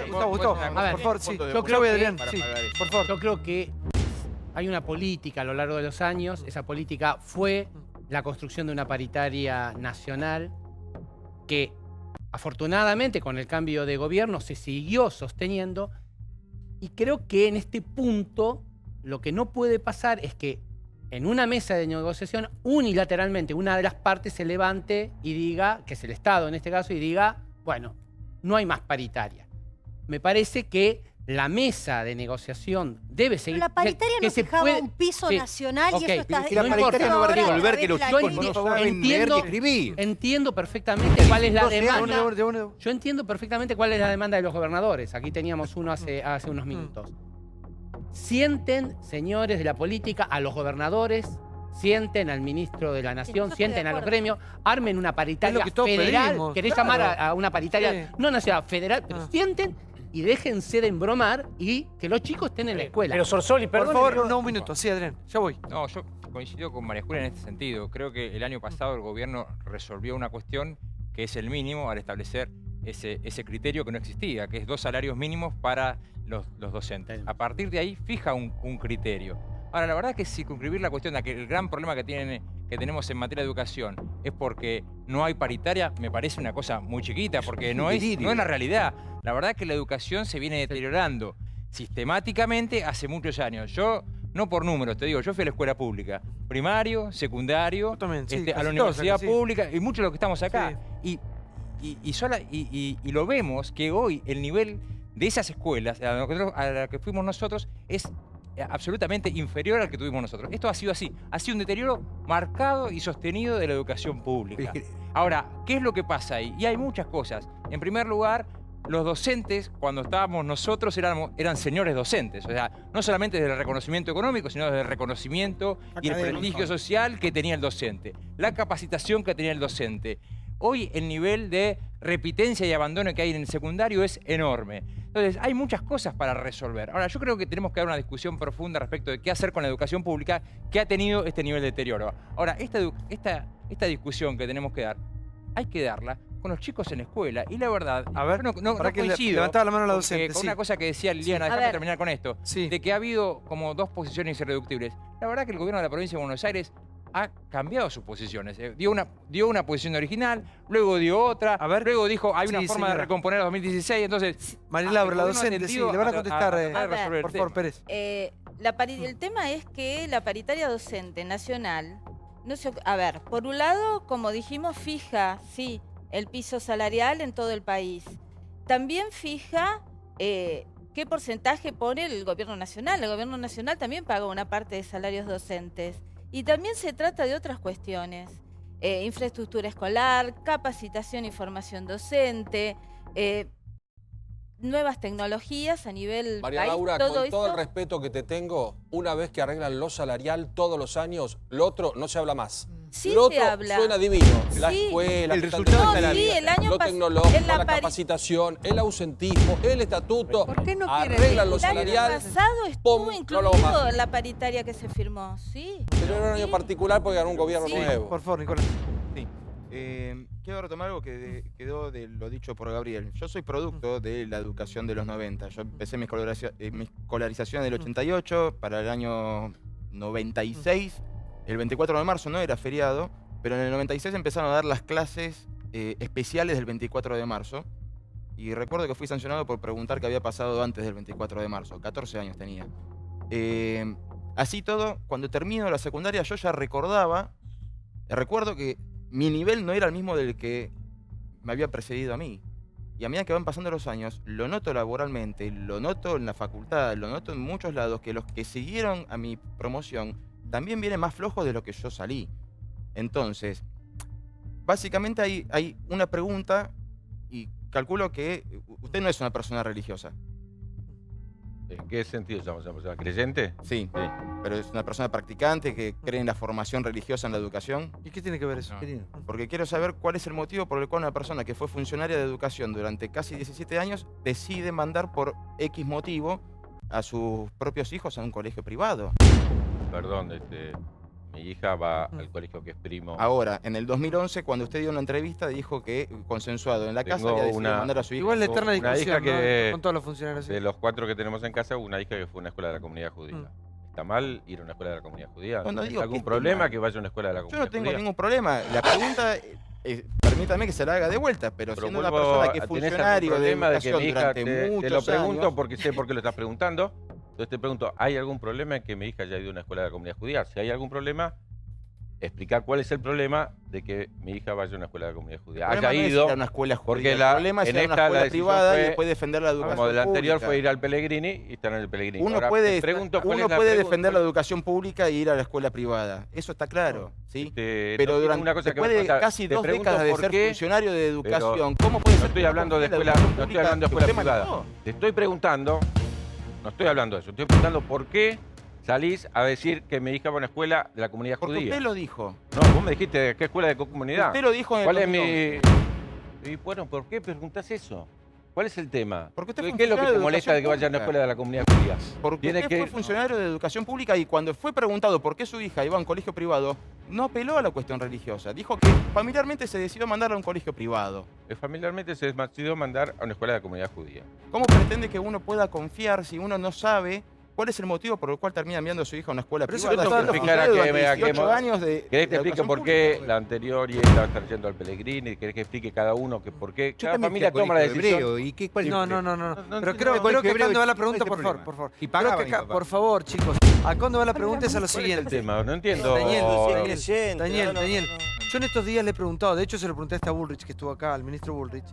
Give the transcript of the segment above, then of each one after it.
Gustavo, A ver, por favor, sí. Yo creo Adrián, que, sí, por favor. yo creo que hay una política a lo largo de los años. Esa política fue la construcción de una paritaria nacional que, afortunadamente, con el cambio de gobierno se siguió sosteniendo. Y creo que en este punto lo que no puede pasar es que en una mesa de negociación unilateralmente una de las partes se levante y diga, que es el Estado en este caso, y diga, bueno, no hay más paritaria. Me parece que la mesa de negociación debe seguir. Pero la paritaria no fijaba un piso nacional y eso está... Y la paritaria no va a resolver que los chicos no saben leer y escribir. Entiendo perfectamente cuál es la demanda. Yo Yo entiendo perfectamente cuál es la demanda de los gobernadores. Aquí teníamos uno hace unos minutos. Sienten, señores de la política, a los gobernadores, sienten al ministro de la Nación, sienten a los gremios, armen una paritaria federal. Querés llamar a una paritaria, no nacional, federal, pero sienten y déjense de embromar y que los chicos estén en la escuela. Pero Sorsoli, por perdón. favor, no, un minuto. Sí, Adrián, ya voy. No, yo coincido con María Julia en este sentido. Creo que el año pasado el gobierno resolvió una cuestión que es el mínimo al establecer ese criterio que no existía, que es 2 salarios mínimos para los docentes. A partir de ahí fija un criterio. Ahora, la verdad es que circunscribir la cuestión de que el gran problema que tenemos en materia de educación es porque no hay paritaria, me parece una cosa muy chiquita, porque no es la realidad. La verdad es que la educación se viene deteriorando sistemáticamente hace muchos años. Yo, no por números, te digo, yo fui a la escuela pública, primario, secundario, también, sí, a la universidad pública, y muchos de los que estamos acá. Sí. Y lo vemos que hoy el nivel de esas escuelas a la que fuimos nosotros es absolutamente inferior al que tuvimos nosotros. Esto ha sido así, ha sido un deterioro marcado y sostenido de la educación pública. Ahora, ¿qué es lo que pasa ahí? Y hay muchas cosas. En primer lugar, los docentes, cuando estábamos nosotros, eran señores docentes. O sea, no solamente desde el reconocimiento económico, sino desde el reconocimiento y el prestigio social que tenía el docente, la capacitación que tenía el docente. Hoy el nivel de repitencia y abandono que hay en el secundario es enorme. Entonces, hay muchas cosas para resolver. Ahora, yo creo que tenemos que dar una discusión profunda respecto de qué hacer con la educación pública que ha tenido este nivel de deterioro. Ahora, esta discusión que tenemos que dar, hay que darla con los chicos en la escuela. Y la verdad, a ver, no coincido. Levantaba la mano la docente. Con una cosa que decía Liliana, déjame terminar con esto, de que ha habido como 2 posiciones irreductibles. La verdad que el gobierno de la provincia de Buenos Aires ha cambiado sus posiciones. Dio una posición original, luego dio otra, luego dijo hay una forma de recomponer a 2016, entonces... María Laura, la docente, sí, le van a contestar, por favor, Pérez. El tema es que la paritaria docente nacional, a ver, por un lado, como dijimos, fija, sí, el piso salarial en todo el país. También fija qué porcentaje pone el gobierno nacional. El gobierno nacional también paga una parte de salarios docentes. Y también se trata de otras cuestiones, infraestructura escolar, capacitación y formación docente, nuevas tecnologías a nivel María país. Laura, con todo el respeto que te tengo, una vez que arreglan lo salarial todos los años, lo otro no se habla más. Sí lo se otro habla. suena divino. La escuela, el resultado lo tecnológico, la capacitación, el ausentismo, el estatuto. ¿Por qué no arreglan lo salarial. El año pasado estuvo incluido la paritaria que se firmó, sí. Pero era un año particular porque ganó un gobierno nuevo. Por favor, Nicolás. Sí. Quiero retomar algo que quedó de lo dicho por Gabriel. Yo soy producto de la educación de los 90. Yo empecé mi escolarización en el 88, para el año 96. El 24 de marzo no era feriado, pero en el 96 empezaron a dar las clases especiales del 24 de marzo. Y recuerdo que fui sancionado por preguntar qué había pasado antes del 24 de marzo. 14 años tenía. Así todo, cuando termino la secundaria yo ya recuerdo que mi nivel no era el mismo del que me había precedido a mí. Y a medida que van pasando los años, lo noto laboralmente, lo noto en la facultad, lo noto en muchos lados, que los que siguieron a mi promoción también vienen más flojos de lo que yo salí. Entonces, básicamente hay una pregunta, y calculo que usted no es una persona religiosa. ¿En qué sentido estamos? ¿Una persona creyente? Sí, pero es una persona practicante que cree en la formación religiosa en la educación. ¿Y qué tiene que ver eso? Porque quiero saber cuál es el motivo por el cual una persona que fue funcionaria de educación durante casi 17 años decide mandar por X motivo a sus propios hijos a un colegio privado. Perdón, Mi hija va al colegio que es primo. Ahora, en el 2011, cuando usted dio una entrevista, dijo que consensuado en la casa había decidido mandar a su hija. Igual la eterna discusión, que, ¿no? Con todos los funcionarios. De los 4 que tenemos en casa, una hija que fue a una escuela de la comunidad judía. ¿Está mal ir a una escuela de la comunidad judía? No digo ¿Algún problema que vaya a una escuela de la comunidad judía? Yo no tengo ningún problema. La pregunta, permítame que se la haga de vuelta, pero siendo una persona que es funcionario de educación durante muchos años... Te lo pregunto porque sé por qué lo estás preguntando. Entonces te pregunto, ¿hay algún problema en que mi hija haya ido a una escuela de la comunidad judía? Si hay algún problema, explicar cuál es el problema de que mi hija vaya a una escuela de la comunidad judía. Haya ido a una escuela judía. Porque el problema es ir a una escuela privada y después defender la educación como de la anterior pública. fue ir al Pellegrini y estar en el Pellegrini. Uno Ahora, puede la defender la educación pública e ir a la escuela privada. Eso está claro, ¿sí? no, Pero durante una cosa después que de casi 2 décadas de ser funcionario de educación, pero ¿cómo puede ser? No estoy hablando de escuela, no estoy hablando de escuela privada. Te estoy preguntando, no estoy hablando de eso, estoy preguntando por qué salís a decir que mi hija va a una escuela de la comunidad Porque judía. usted lo dijo. No, vos me dijiste qué escuela de comunidad. Usted lo dijo en el ¿Cuál es 2011. Y bueno, ¿por qué preguntás eso? ¿Cuál es el tema? Porque usted ¿Qué es lo que te de molesta de que vaya a una escuela de la comunidad judía? Porque usted fue funcionario de educación pública y cuando fue preguntado por qué su hija iba a un colegio privado, no apeló a la cuestión religiosa. Dijo que familiarmente se decidió mandarla a un colegio privado. Familiarmente se decidió mandar a una escuela de la comunidad judía. ¿Cómo pretende que uno pueda confiar si uno no sabe cuál es el motivo por el cual termina enviando a su hija a una escuela privada? Yo tengo que explicar a ¿Querés que te explique por qué la anterior y esta está yendo al Pellegrini? ¿Querés que explique cada uno que por qué cada familia toma la decisión? No. Pero creo que acá donde va la pregunta, por favor. Y pagaban, por favor, chicos. Acá donde va la pregunta es a lo siguiente. No entiendo. Daniel, yo en estos días le he preguntado, de hecho se lo pregunté a esta Bullrich que estuvo acá, al ministro Bullrich,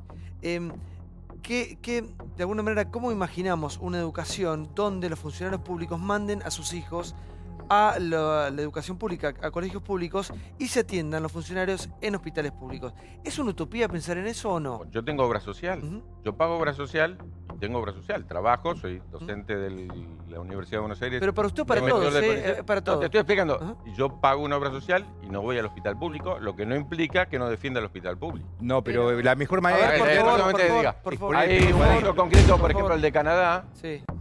que de alguna manera, ¿cómo imaginamos una educación donde los funcionarios públicos manden a sus hijos a la educación pública, a colegios públicos y se atiendan los funcionarios en hospitales públicos? ¿Es una utopía pensar en eso o no? Yo tengo obra social, yo pago obra social, tengo obra social, trabajo, soy docente de la Universidad de Buenos Aires. Pero para usted o para todos, para todos. No, te estoy explicando, yo pago una obra social y no voy al hospital público, lo que no implica que no defienda el hospital público. No, pero la mejor manera... Por favor. Hay un caso concreto, por ejemplo, el de Canadá,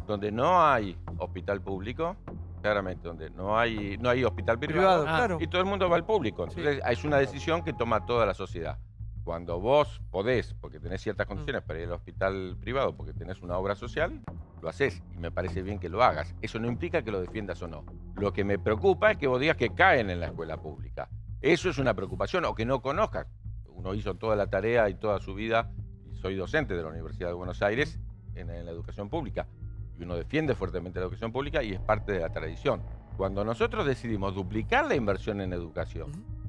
donde no hay hospital público, claramente, donde no hay hospital privado, claro. Y todo el mundo va al público. Entonces es una decisión que toma toda la sociedad. Cuando vos podés, porque tenés ciertas condiciones para ir al hospital privado, porque tenés una obra social, lo haces y me parece bien que lo hagas. Eso no implica que lo defiendas o no. Lo que me preocupa es que vos digas que caen en la escuela pública. Eso es una preocupación, o que no conozcas. Uno hizo toda la tarea y toda su vida, y soy docente de la Universidad de Buenos Aires en la educación pública. Y uno defiende fuertemente la educación pública y es parte de la tradición. Cuando nosotros decidimos duplicar la inversión en educación,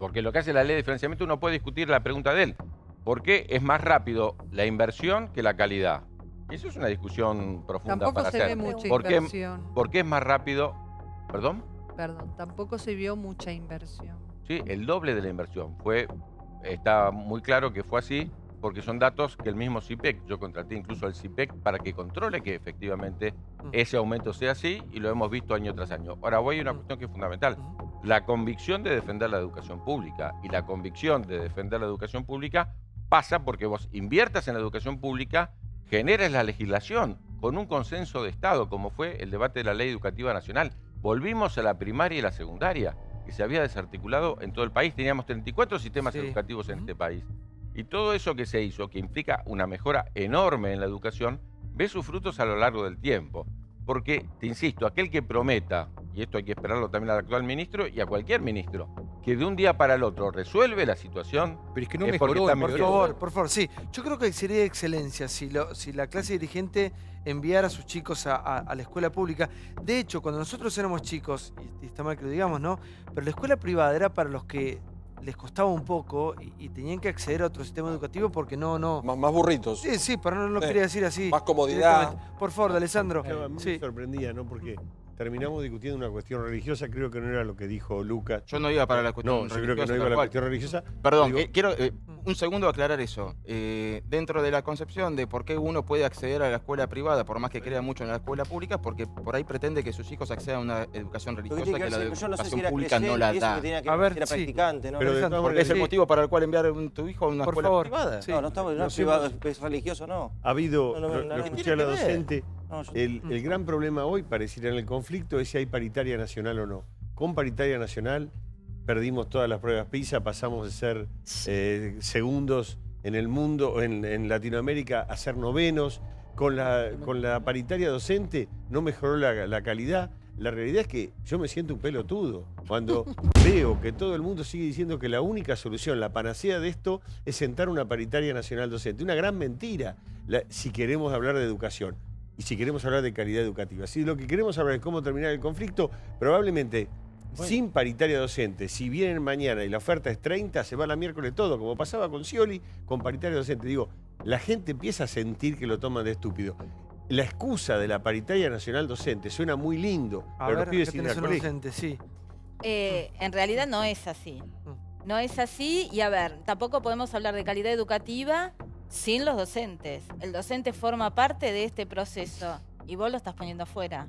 porque lo que hace la ley de financiamiento, uno puede discutir la pregunta de él. ¿Por qué es más rápido la inversión que la calidad? Y eso es una discusión profunda para hacer. Tampoco se ve mucha inversión. ¿Por qué es más rápido? ¿Perdón? Perdón, tampoco se vio mucha inversión. Sí, el doble de la inversión. Está muy claro que fue así, porque son datos que el mismo CIPEC, yo contraté incluso al CIPEC para que controle que efectivamente ese aumento sea así, y lo hemos visto año tras año. Ahora voy a una cuestión que es fundamental. La convicción de defender la educación pública, y la convicción de defender la educación pública pasa porque vos inviertas en la educación pública, generes la legislación con un consenso de Estado, como fue el debate de la Ley Educativa Nacional. Volvimos a la primaria y la secundaria, que se había desarticulado en todo el país. Teníamos 34 sistemas educativos en este país. Y todo eso que se hizo, que implica una mejora enorme en la educación, ve sus frutos a lo largo del tiempo. Porque, te insisto, aquel que prometa, y esto hay que esperarlo también al actual ministro y a cualquier ministro, que de un día para el otro resuelve la situación... Pero es que no mejoró, por favor, sí. Yo creo que sería de excelencia si la clase dirigente enviara a sus chicos a la escuela pública. De hecho, cuando nosotros éramos chicos, y está mal que lo digamos, ¿no? Pero la escuela privada era para los que les costaba un poco y tenían que acceder a otro sistema educativo porque no... Más burritos. Sí, pero no lo quería decir así. Más comodidad. Por favor, Alessandro. A mí me sorprendía, ¿no? Porque terminamos discutiendo una cuestión religiosa, creo que no era lo que dijo Luca. Yo no iba para la cuestión religiosa. No, yo creo que no iba a la cuestión religiosa. Perdón, quiero un segundo aclarar eso. Dentro de la concepción de por qué uno puede acceder a la escuela privada, por más que crea mucho en la escuela pública, porque por ahí pretende que sus hijos accedan a una educación religiosa que la educación pública no la da. A ver, si era practicante, ¿no? Porque es el motivo para el cual enviar a tu hijo a una escuela privada. No, no estamos privado, es religioso, no. Ha habido, lo escuché a la docente, el gran problema hoy, pareciera en el conflicto, es si hay paritaria nacional o no. con paritaria nacional perdimos todas las pruebas PISA, pasamos de ser segundos en el mundo, en Latinoamérica, a ser novenos. Con la paritaria docente no mejoró la calidad. La realidad es que yo me siento un pelotudo cuando veo que todo el mundo sigue diciendo que la única solución, la panacea de esto, es sentar una paritaria nacional docente. Una gran mentira si queremos hablar de educación y si queremos hablar de calidad educativa. Si lo que queremos hablar es cómo terminar el conflicto, probablemente sin paritaria docente, si vienen mañana y la oferta es 30, se va la miércoles todo, como pasaba con Scioli, con paritaria docente. Digo, la gente empieza a sentir que lo toman de estúpido. La excusa de la paritaria nacional docente suena muy lindo, pero los pibes siguen al colegio. Docente, sí. En realidad no es así. No es así y a ver, tampoco podemos hablar de calidad educativa sin los docentes. El docente forma parte de este proceso y vos lo estás poniendo afuera.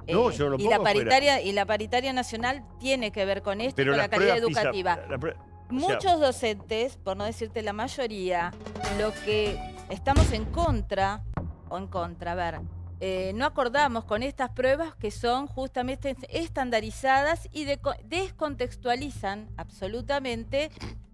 No, yo no lo pongo afuera. Y la paritaria nacional tiene que ver con esto, pero con la calidad PISA, educativa. Muchos docentes, por no decirte la mayoría, lo que estamos en contra, a ver, no acordamos con estas pruebas que son justamente estandarizadas y descontextualizan absolutamente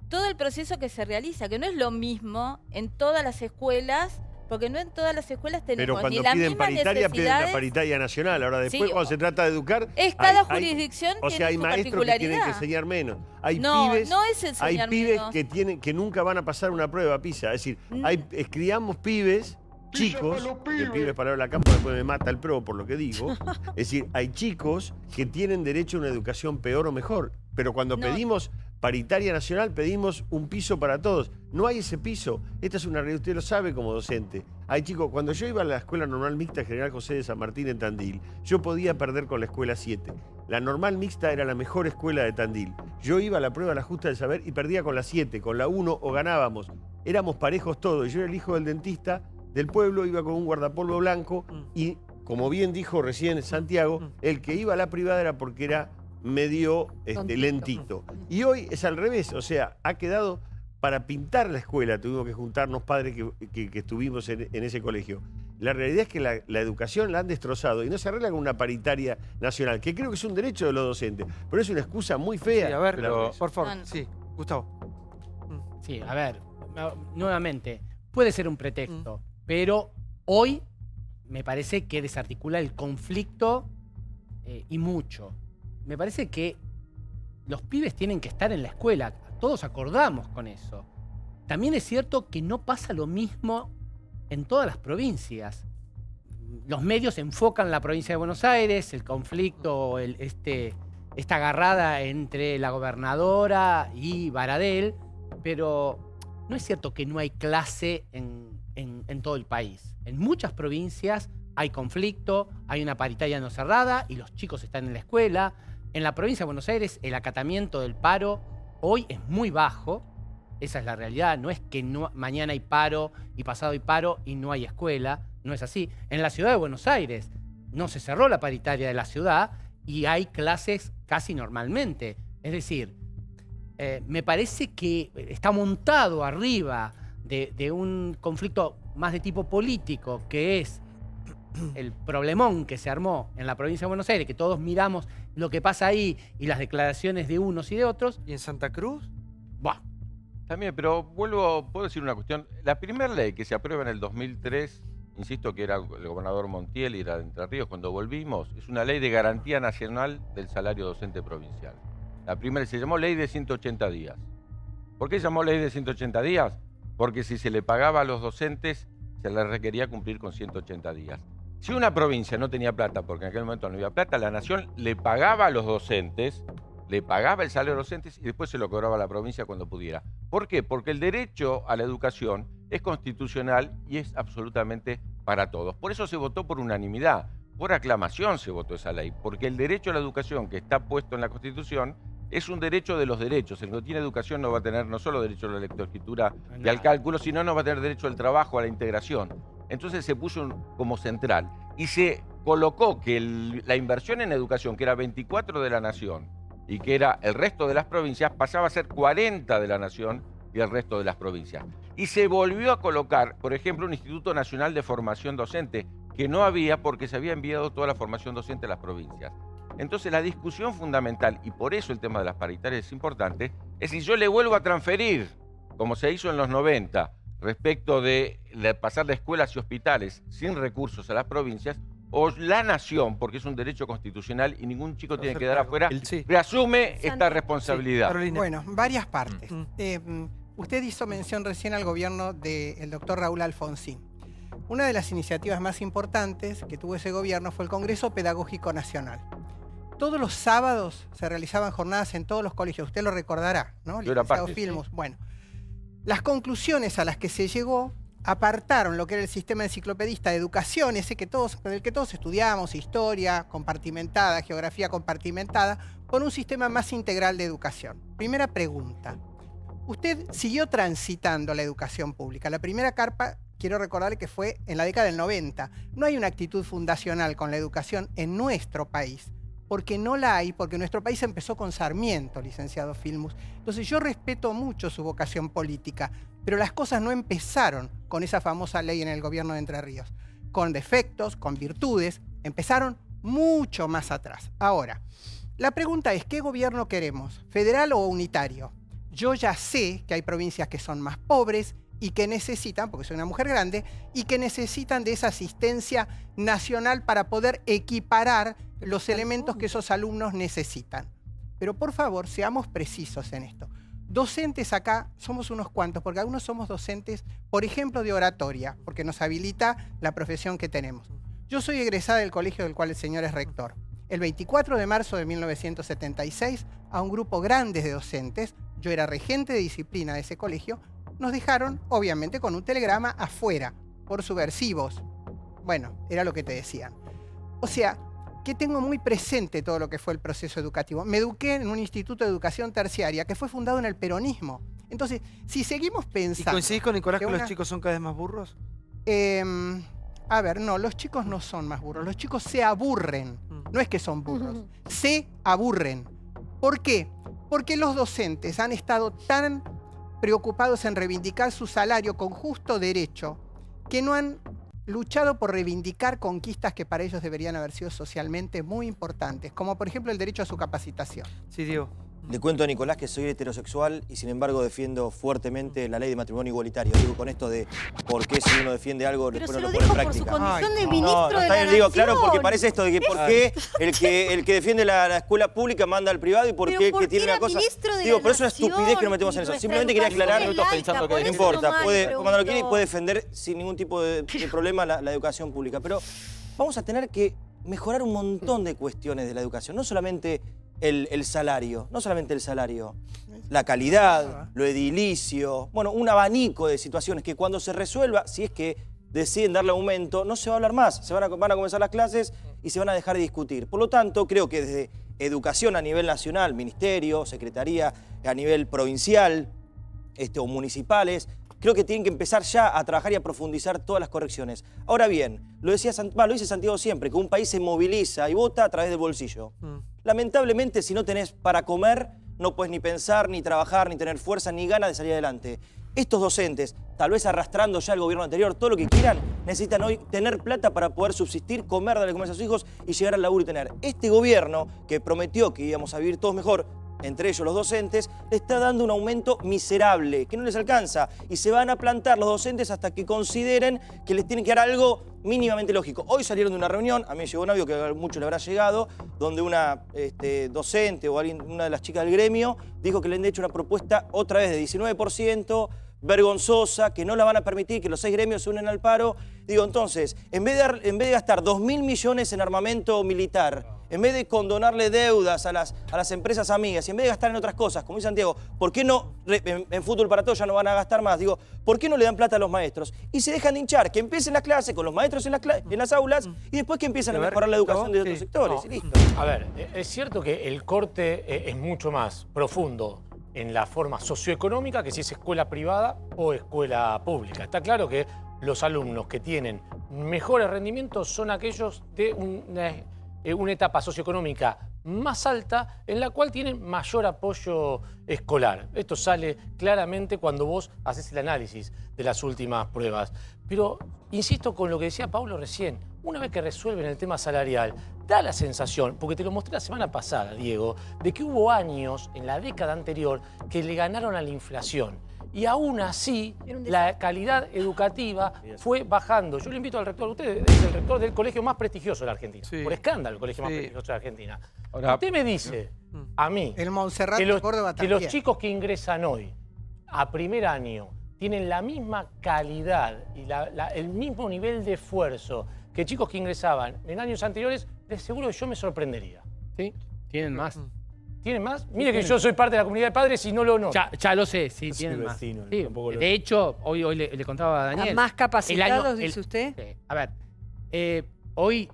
todo el proceso que se realiza, que no es lo mismo en todas las escuelas, porque no en todas las escuelas tenemos ni las mismas necesidades. Piden la paritaria nacional. Ahora después, sí, cuando se trata de educar, cada jurisdicción tiene su particularidad. O sea, hay maestros que tienen que enseñar menos. Hay pibes que nunca van a pasar una prueba PISA. Es decir, criamos pibes chicos, el pibe para la campo después me mata el pro por lo que digo. Es decir, hay chicos que tienen derecho a una educación peor o mejor. Pero cuando pedimos paritaria nacional, pedimos un piso para todos. No hay ese piso. Esta es una realidad, usted lo sabe como docente. Hay chicos, cuando yo iba a la Escuela Normal Mixta General José de San Martín en Tandil, yo podía perder con la Escuela 7. La Normal Mixta era la mejor escuela de Tandil. Yo iba a la prueba de la justa del saber y perdía con la 7, con la 1 o ganábamos. Éramos parejos todos. Yo era el hijo del dentista del pueblo, iba con un guardapolvo blanco y, como bien dijo recién Santiago, el que iba a la privada era porque era medio lentito. Y hoy es al revés, o sea, ha quedado para pintar la escuela, tuvimos que juntarnos padres que estuvimos en ese colegio. La realidad es que la educación la han destrozado y no se arregla con una paritaria nacional, que creo que es un derecho de los docentes, pero es una excusa muy fea. Sí, a ver, por favor, sí, Gustavo. Sí, a ver, nuevamente, puede ser un pretexto, pero hoy me parece que desarticula el conflicto y mucho. Me parece que los pibes tienen que estar en la escuela. Todos acordamos con eso. También es cierto que no pasa lo mismo en todas las provincias. Los medios enfocan la provincia de Buenos Aires, el conflicto, esta agarrada entre la gobernadora y Baradel, pero no es cierto que no hay clase en todo el país. En muchas provincias hay conflicto, hay una paritaria no cerrada y los chicos están en la escuela. En la provincia de Buenos Aires el acatamiento del paro hoy es muy bajo. Esa es la realidad. No es que mañana hay paro y pasado hay paro y no hay escuela. No es así. En la ciudad de Buenos Aires no se cerró la paritaria de la ciudad y hay clases casi normalmente. Es decir, me parece que está montado arriba de un conflicto más de tipo político, que es el problemón que se armó en la provincia de Buenos Aires, que todos miramos lo que pasa ahí y las declaraciones de unos y de otros. ¿Y en Santa Cruz? Buah. También, pero puedo decir una cuestión. La primera ley que se aprueba en el 2003, insisto que era el gobernador Montiel y era de Entre Ríos, cuando volvimos, es una ley de garantía nacional del salario docente provincial. La primera se llamó ley de 180 días. ¿Por qué se llamó ley de 180 días? Porque si se le pagaba a los docentes, se les requería cumplir con 180 días. Si una provincia no tenía plata, porque en aquel momento no había plata, la nación le pagaba a los docentes, le pagaba el salario a los docentes y después se lo cobraba a la provincia cuando pudiera. ¿Por qué? Porque el derecho a la educación es constitucional y es absolutamente para todos. Por eso se votó por unanimidad, por aclamación se votó esa ley, porque el derecho a la educación que está puesto en la Constitución es un derecho de los derechos. El que no tiene educación no va a tener no solo derecho a la lectoescritura y al cálculo, sino no va a tener derecho al trabajo, a la integración. Entonces se puso como central y se colocó que la inversión en educación, que era 24 de la nación y que era el resto de las provincias, pasaba a ser 40 de la nación y el resto de las provincias. Y se volvió a colocar, por ejemplo, un Instituto Nacional de Formación Docente, que no había porque se había enviado toda la formación docente a las provincias. Entonces la discusión fundamental, y por eso el tema de las paritarias es importante, es si yo le vuelvo a transferir, como se hizo en los 90, respecto de pasar de escuelas y hospitales sin recursos a las provincias, o la nación, porque es un derecho constitucional y ningún chico tiene que quedar afuera, reasume esta responsabilidad. Bueno, varias partes. Usted hizo mención recién al gobierno del doctor Raúl Alfonsín. Una de las iniciativas más importantes que tuvo ese gobierno fue el Congreso Pedagógico Nacional. Todos los sábados se realizaban jornadas en todos los colegios. Usted lo recordará, ¿no? Yo era parte, Filmus. Bueno, las conclusiones a las que se llegó apartaron lo que era el sistema enciclopedista de educación, ese con el que todos estudiamos, historia compartimentada, geografía compartimentada, por un sistema más integral de educación. Primera pregunta. Usted siguió transitando la educación pública. La primera carpa, quiero recordarle que fue en la década del 90. No hay una actitud fundacional con la educación en nuestro país, porque no la hay, porque nuestro país empezó con Sarmiento, licenciado Filmus. Entonces yo respeto mucho su vocación política, pero las cosas no empezaron con esa famosa ley en el gobierno de Entre Ríos. Con defectos, con virtudes, empezaron mucho más atrás. Ahora, la pregunta es, ¿qué gobierno queremos? ¿Federal o unitario? Yo ya sé que hay provincias que son más pobres y que necesitan, porque soy una mujer grande, y que necesitan de esa asistencia nacional para poder equiparar los elementos que esos alumnos necesitan. Pero por favor, seamos precisos en esto. Docentes acá somos unos cuantos, porque algunos somos docentes, por ejemplo, de oratoria, porque nos habilita la profesión que tenemos. Yo soy egresada del colegio del cual el señor es rector. El 24 de marzo de 1976, a un grupo grande de docentes, yo era regente de disciplina de ese colegio, nos dejaron, obviamente, con un telegrama afuera, por subversivos. Bueno, era lo que te decían. O sea, que tengo muy presente todo lo que fue el proceso educativo. Me eduqué en un instituto de educación terciaria que fue fundado en el peronismo. Entonces, si seguimos pensando... ¿Y coincidís con Nicolás que los chicos son cada vez más burros? A ver, no, los chicos no son más burros. Los chicos se aburren. No es que son burros. Se aburren. ¿Por qué? Porque los docentes han estado tan preocupados en reivindicar su salario con justo derecho que no han luchado por reivindicar conquistas que para ellos deberían haber sido socialmente muy importantes, como por ejemplo el derecho a su capacitación. Sí, Diego. Le cuento a Nicolás que soy heterosexual y sin embargo defiendo fuertemente la ley de matrimonio igualitario. Digo con esto de por qué si uno defiende algo después no lo pone en práctica. Por su condición de ministro de la Nación. Digo, claro, porque Nación. parece esto de que por qué el que defiende la escuela pública manda al privado y por qué el que tiene una cosa... Digo, pero es una estupidez que nos metemos en eso. Simplemente quería aclarar, no importa, cuando lo quiere puede defender sin ningún tipo de problema la educación pública. Pero vamos a tener que mejorar un montón de cuestiones de la educación, no solamente el salario, la calidad, lo edilicio, bueno, un abanico de situaciones que cuando se resuelva, si es que deciden darle aumento, no se va a hablar más, van a comenzar las clases y se van a dejar de discutir. Por lo tanto, creo que desde educación a nivel nacional, ministerio, secretaría a nivel provincial o municipales, creo que tienen que empezar ya a trabajar y a profundizar todas las correcciones. Ahora bien, lo dice Santiago siempre, que un país se moviliza y vota a través del bolsillo. Lamentablemente, si no tenés para comer, no puedes ni pensar, ni trabajar, ni tener fuerza, ni ganas de salir adelante. Estos docentes, tal vez arrastrando ya el gobierno anterior, todo lo que quieran, necesitan hoy tener plata para poder subsistir, comer, darle comer a sus hijos y llegar al laburo y tener. Este gobierno, que prometió que íbamos a vivir todos mejor, entre ellos los docentes, le está dando un aumento miserable, que no les alcanza. Y se van a plantar los docentes hasta que consideren que les tienen que dar algo mínimamente lógico. Hoy salieron de una reunión, a mí me llegó un audio que a muchos le habrá llegado, donde una docente o una de las chicas del gremio dijo que le han hecho una propuesta otra vez de 19%, vergonzosa, que no la van a permitir, que los 6 gremios se unen al paro. Digo, entonces, en vez de gastar 2.000 millones en armamento militar, en vez de condonarle deudas a las empresas amigas y en vez de gastar en otras cosas, como dice Santiago, ¿por qué no, en Fútbol para Todos ya no van a gastar más? Digo, ¿por qué no le dan plata a los maestros? Y se dejan de hinchar, que empiecen las clases con los maestros en las aulas y después que empiecen a mejorar la educación de otros sectores. Y listo. A ver, es cierto que el corte es mucho más profundo en la forma socioeconómica que si es escuela privada o escuela pública. Está claro que los alumnos que tienen mejores rendimientos son aquellos de una etapa socioeconómica más alta en la cual tienen mayor apoyo escolar. Esto sale claramente cuando vos haces el análisis de las últimas pruebas. Pero insisto con lo que decía Pablo recién, una vez que resuelven el tema salarial, da la sensación, porque te lo mostré la semana pasada, Diego, de que hubo años en la década anterior que le ganaron a la inflación. Y aún así, la calidad educativa fue bajando. Yo le invito al rector, usted es el rector del colegio más prestigioso de la Argentina. Por escándalo, el colegio más prestigioso de la Argentina. Ahora, usted me dice, a mí, el Montserrat que Córdoba que los chicos que ingresan hoy a primer año tienen la misma calidad y el mismo nivel de esfuerzo que chicos que ingresaban en años anteriores, de seguro que yo me sorprendería. ¿Sí? Tienen más. ¿Tienen más? Mire que yo soy parte de la comunidad de padres y no lo noto. Ya lo sé, sí, tienen más. Vecino, sí. De hecho, hoy le contaba a Daniel. ¿Más capacitados, dice usted? A ver, hoy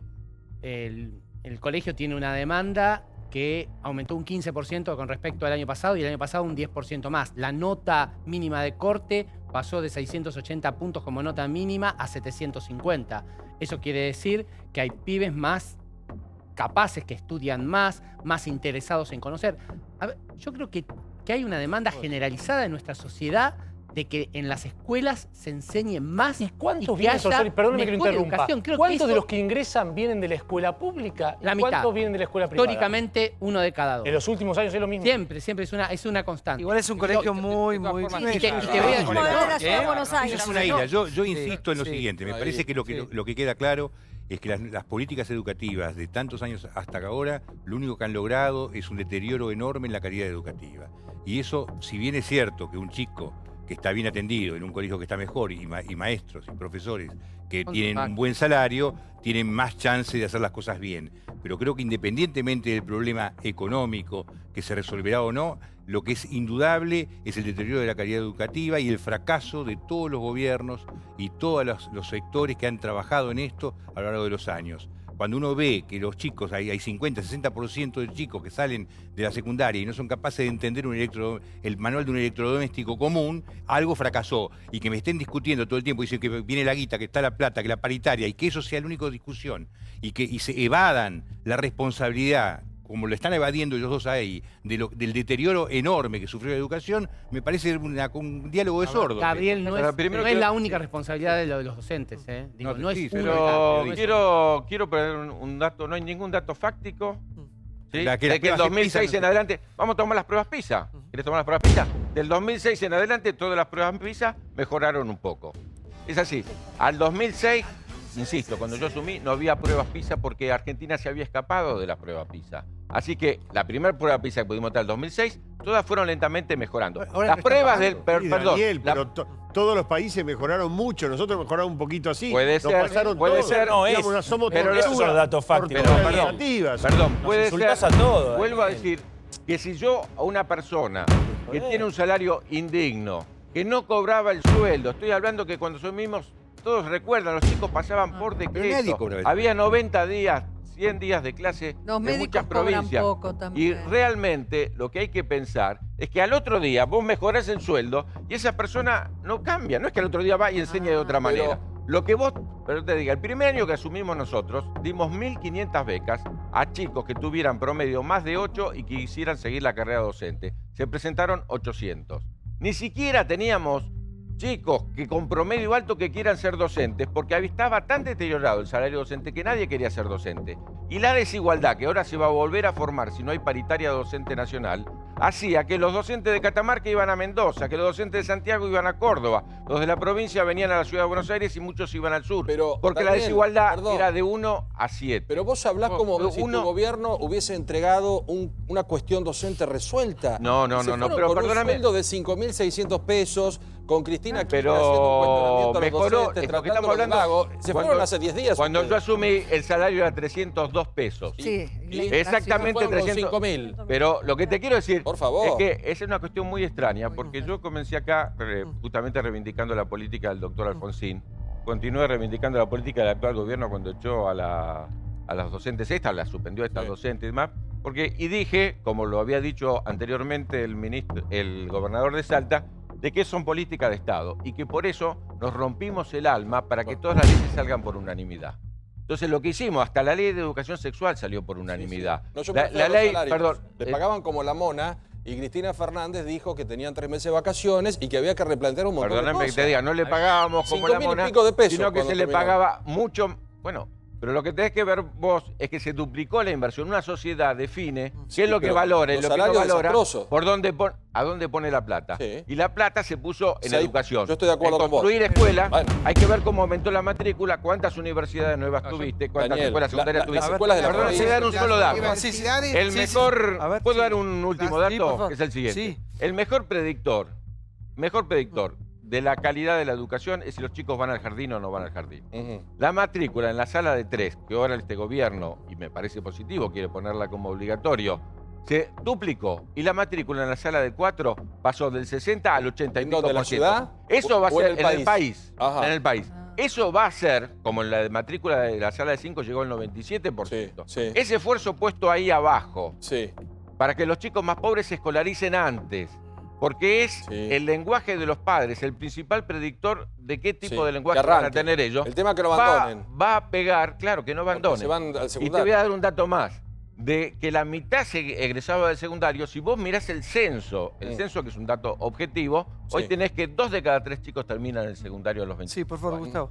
el colegio tiene una demanda que aumentó un 15% con respecto al año pasado y el año pasado un 10% más. La nota mínima de corte pasó de 680 puntos como nota mínima a 750. Eso quiere decir que hay pibes más capaces, que estudian más interesados en conocer. A ver, yo creo que hay una demanda generalizada en nuestra sociedad de que en las escuelas se enseñe más. ¿Y cuántos vienen, perdóneme que lo interrumpa, ¿cuántos de los que ingresan vienen de la escuela pública? La mitad. ¿Cuántos vienen de la escuela privada? Históricamente, 1 de cada 2. ¿En los últimos años es lo mismo? Siempre es una constante. Igual es un colegio muy... Te voy a es una isla. Yo insisto en lo siguiente. Me parece que lo que queda claro es que las políticas educativas de tantos años hasta ahora, lo único que han logrado es un deterioro enorme en la calidad educativa. Y eso, si bien es cierto que un chico que está bien atendido en un colegio que está mejor y maestros y profesores que tienen un buen salario, tienen más chance de hacer las cosas bien. Pero creo que independientemente del problema económico que se resolverá o no, lo que es indudable es el deterioro de la calidad educativa y el fracaso de todos los gobiernos y todos los sectores que han trabajado en esto a lo largo de los años. Cuando uno ve que los chicos, hay 50, 60% de chicos que salen de la secundaria y no son capaces de entender el manual de un electrodoméstico común, algo fracasó. Y que me estén discutiendo todo el tiempo, dicen que viene la guita, que está la plata, que la paritaria, y que eso sea la única discusión, y se evadan la responsabilidad, como lo están evadiendo ellos dos ahí, del deterioro enorme que sufrió la educación, me parece un diálogo de sordos. Gabriel, no es la única responsabilidad de los docentes. Digo, no es pero quiero poner un dato, no hay ningún dato fáctico. ¿Sí? De que el 2006 en adelante, vamos a tomar las pruebas PISA. ¿Quieres tomar las pruebas PISA? Del 2006 en adelante, todas las pruebas PISA mejoraron un poco. Es así. Al 2006, insisto, cuando yo asumí, no había pruebas PISA porque Argentina se había escapado de las pruebas PISA. Así que la primera prueba PISA que pudimos dar en el 2006, todas fueron lentamente mejorando. Ahora las pruebas del... Daniel, pero todos los países mejoraron mucho, nosotros mejoramos un poquito así. Puede ser, puede ser. No es. Digamos, somos pero esos son los datos fácticos. Perdón, puede ser. A todo, vuelvo a decir que si yo a una persona que tiene un salario indigno, que no cobraba el sueldo, estoy hablando que cuando son mismos, todos recuerdan, los chicos pasaban por decreto, había 90 días, 100 días de clase en muchas provincias. Y realmente lo que hay que pensar es que al otro día vos mejorás el sueldo y esa persona no cambia. No es que al otro día va y enseña de otra manera. Lo que vos, pero te diga, el primer año que asumimos nosotros, dimos 1.500 becas a chicos que tuvieran promedio más de 8 y que quisieran seguir la carrera docente. Se presentaron 800. Ni siquiera teníamos chicos que con promedio alto que quieran ser docentes, porque estaba tan deteriorado el salario docente que nadie quería ser docente. Y la desigualdad, que ahora se va a volver a formar si no hay paritaria docente nacional, hacía que los docentes de Catamarca iban a Mendoza, que los docentes de Santiago iban a Córdoba, los de la provincia venían a la ciudad de Buenos Aires y muchos iban al sur. Porque la desigualdad era de 1 a 7. Pero vos hablás como si tu gobierno hubiese entregado una cuestión docente resuelta. No, pero perdóname. Un sueldo de 5.600 pesos, con Cristina pero haciendo un cuestionamiento a los mejoró, docentes, lo que estamos hablando, se fueron hace 10 días. Cuando yo asumí, el salario era 302 pesos. Sí, exactamente 300. 5.000. Pero lo que te quiero decir por favor, es que esa es una cuestión muy extraña, porque yo comencé acá justamente reivindicando la política del doctor Alfonsín. Continué reivindicando la política del actual gobierno cuando echó a las docentes estas, las suspendió a estas docentes y demás. Y dije, como lo había dicho anteriormente el gobernador de Salta, de que son políticas de Estado y que por eso nos rompimos el alma para que todas las leyes salgan por unanimidad. Entonces lo que hicimos, hasta la ley de educación sexual salió por unanimidad. No, yo la ley, perdón, le pagaban como la mona y Cristina Fernández dijo que tenían 3 meses de vacaciones y que había que replantear un montón de cosas. Perdóname que te diga, no le pagábamos como la mona, de pesos sino que se le pagaba mucho, bueno, Pero lo que tenés que ver vos es que se duplicó la inversión. Una sociedad define qué es lo que valora y lo que no valora, a dónde pone la plata. Sí. Y la plata se puso en educación. Yo estoy de acuerdo con vos. Construir escuelas, hay que ver cómo aumentó la matrícula, cuántas universidades nuevas tuviste, cuántas escuelas secundarias tuviste. Las escuelas de la provincia. Dar un solo dato. El mejor, ¿puedo dar un último dato? Que es el siguiente. Sí. El mejor predictor de la calidad de la educación es si los chicos van al jardín o no van al jardín. La matrícula en la sala de 3, que ahora este gobierno, y me parece positivo, quiere ponerla como obligatorio, se duplicó. Y la matrícula en la sala de 4 pasó del 60 al 85%. ¿De la ciudad? Eso va a ser en el país. En el país. Eso va a ser, como en la matrícula de la sala de 5 llegó al 97%. Sí. Ese esfuerzo puesto ahí abajo, para que los chicos más pobres se escolaricen antes. Porque es el lenguaje de los padres, el principal predictor de qué tipo de lenguaje van a tener ellos. El tema es que no abandonen. Va a pegar, claro, que no abandonen. Se van al secundario. Y te voy a dar un dato más. De que la mitad se egresaba del secundario, si vos mirás el censo que es un dato objetivo, hoy tenés que 2 de cada 3 chicos terminan el secundario a los 20. Sí, por favor, Gustavo.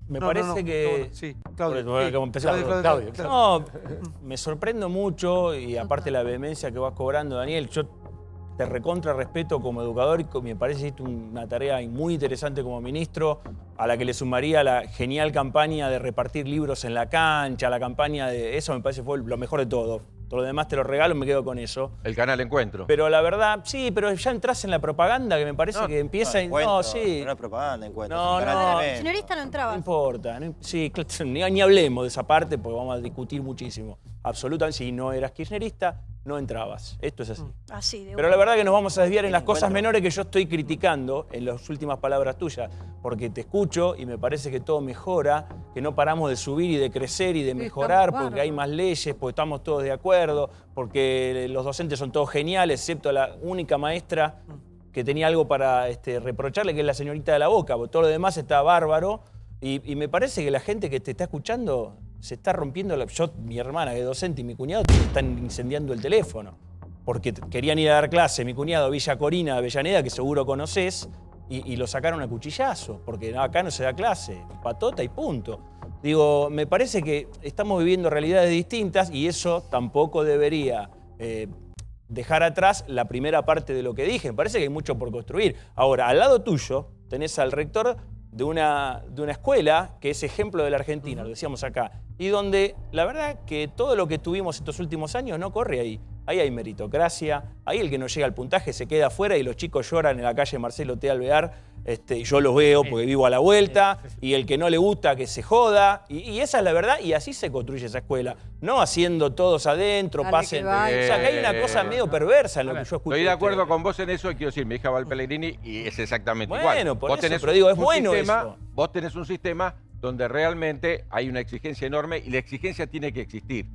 Me parece que... Sí, Claudio. Claudio. No, me sorprendo mucho y aparte la vehemencia que vas cobrando, Daniel, yo te recontra respeto como educador y me parece que hiciste una tarea muy interesante como ministro, a la que le sumaría la genial campaña de repartir libros en la cancha, la campaña de... Eso me parece fue lo mejor de todo. Todo lo demás te lo regalo, me quedo con eso. El canal Encuentro. Pero la verdad, sí, pero ya entras en la propaganda que me parece que empieza... No, sí. No es propaganda, Encuentro. No. Señorista no entraba. No importa. Sí, ni hablemos de esa parte porque vamos a discutir muchísimo. Absolutamente, si no eras kirchnerista, no entrabas. Esto es así. Así de Pero la verdad que nos vamos a desviar en las cosas menores que yo estoy criticando en las últimas palabras tuyas, porque te escucho y me parece que todo mejora, que no paramos de subir y de crecer y de mejorar porque hay más leyes, porque estamos todos de acuerdo, porque los docentes son todos geniales, excepto la única maestra que tenía algo para reprocharle, que es la señorita de la Boca, porque todo lo demás está bárbaro y me parece que la gente que te está escuchando se está rompiendo. Mi hermana que es docente y mi cuñado están incendiando el teléfono porque querían ir a dar clase, mi cuñado Villa Corina de Avellaneda, que seguro conocés, y lo sacaron a cuchillazo, porque acá no se da clase, patota y punto. Digo, me parece que estamos viviendo realidades distintas y eso tampoco debería dejar atrás la primera parte de lo que dije. Me parece que hay mucho por construir. Ahora, al lado tuyo tenés al rector de una escuela que es ejemplo de la Argentina, lo decíamos acá, y donde la verdad que todo lo que tuvimos estos últimos años no corre ahí. Ahí hay meritocracia, ahí el que no llega al puntaje se queda afuera y los chicos lloran en la calle Marcelo T. Alvear, y yo los veo porque vivo a la vuelta, y el que no le gusta que se joda, y esa es la verdad, y así se construye esa escuela, no haciendo todos adentro, pasen... O sea, que hay una cosa medio perversa en lo que yo escucho. Estoy de acuerdo con vos en eso, y quiero decir, mi hija va al Pellegrini y es exactamente igual. Bueno, por eso, pero digo, es bueno eso. Vos tenés un sistema donde realmente hay una exigencia enorme y la exigencia tiene que existir.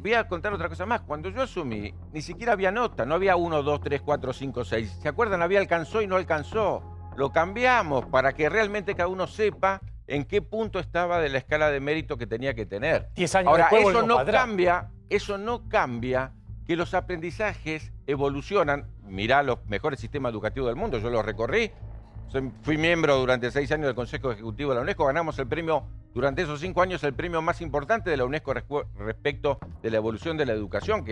Voy a contar otra cosa más. Cuando yo asumí, ni siquiera había nota. No había 1, 2, 3, 4, 5, 6. ¿Se acuerdan? Había alcanzó y no alcanzó. Lo cambiamos para que realmente cada uno sepa en qué punto estaba de la escala de mérito que tenía que tener. 10 años Ahora, después eso no cambia que los aprendizajes evolucionan. Mirá los mejores sistemas educativos del mundo. Yo los recorrí. Fui miembro durante 6 años del Consejo Ejecutivo de la UNESCO. Ganamos el premio, durante esos 5 años, el premio más importante de la UNESCO respecto de la evolución de la educación.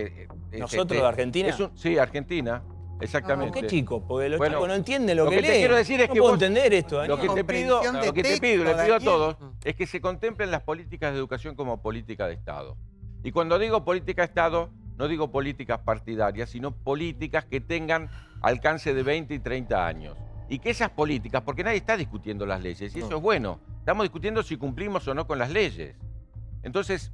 ¿Nosotros de Argentina? Sí, Argentina, exactamente. ¿Qué chico? Porque los chicos no entienden lo que leen. Lo que te quiero decir es no que puedo entender esto, Daniel. Lo que te pido y le pido a todos es que se contemplen las políticas de educación como política de Estado. Y cuando digo política de Estado, no digo políticas partidarias, sino políticas que tengan alcance de 20 y 30 años. Y que esas políticas, porque nadie está discutiendo las leyes, y eso es bueno. Estamos discutiendo si cumplimos o no con las leyes. Entonces,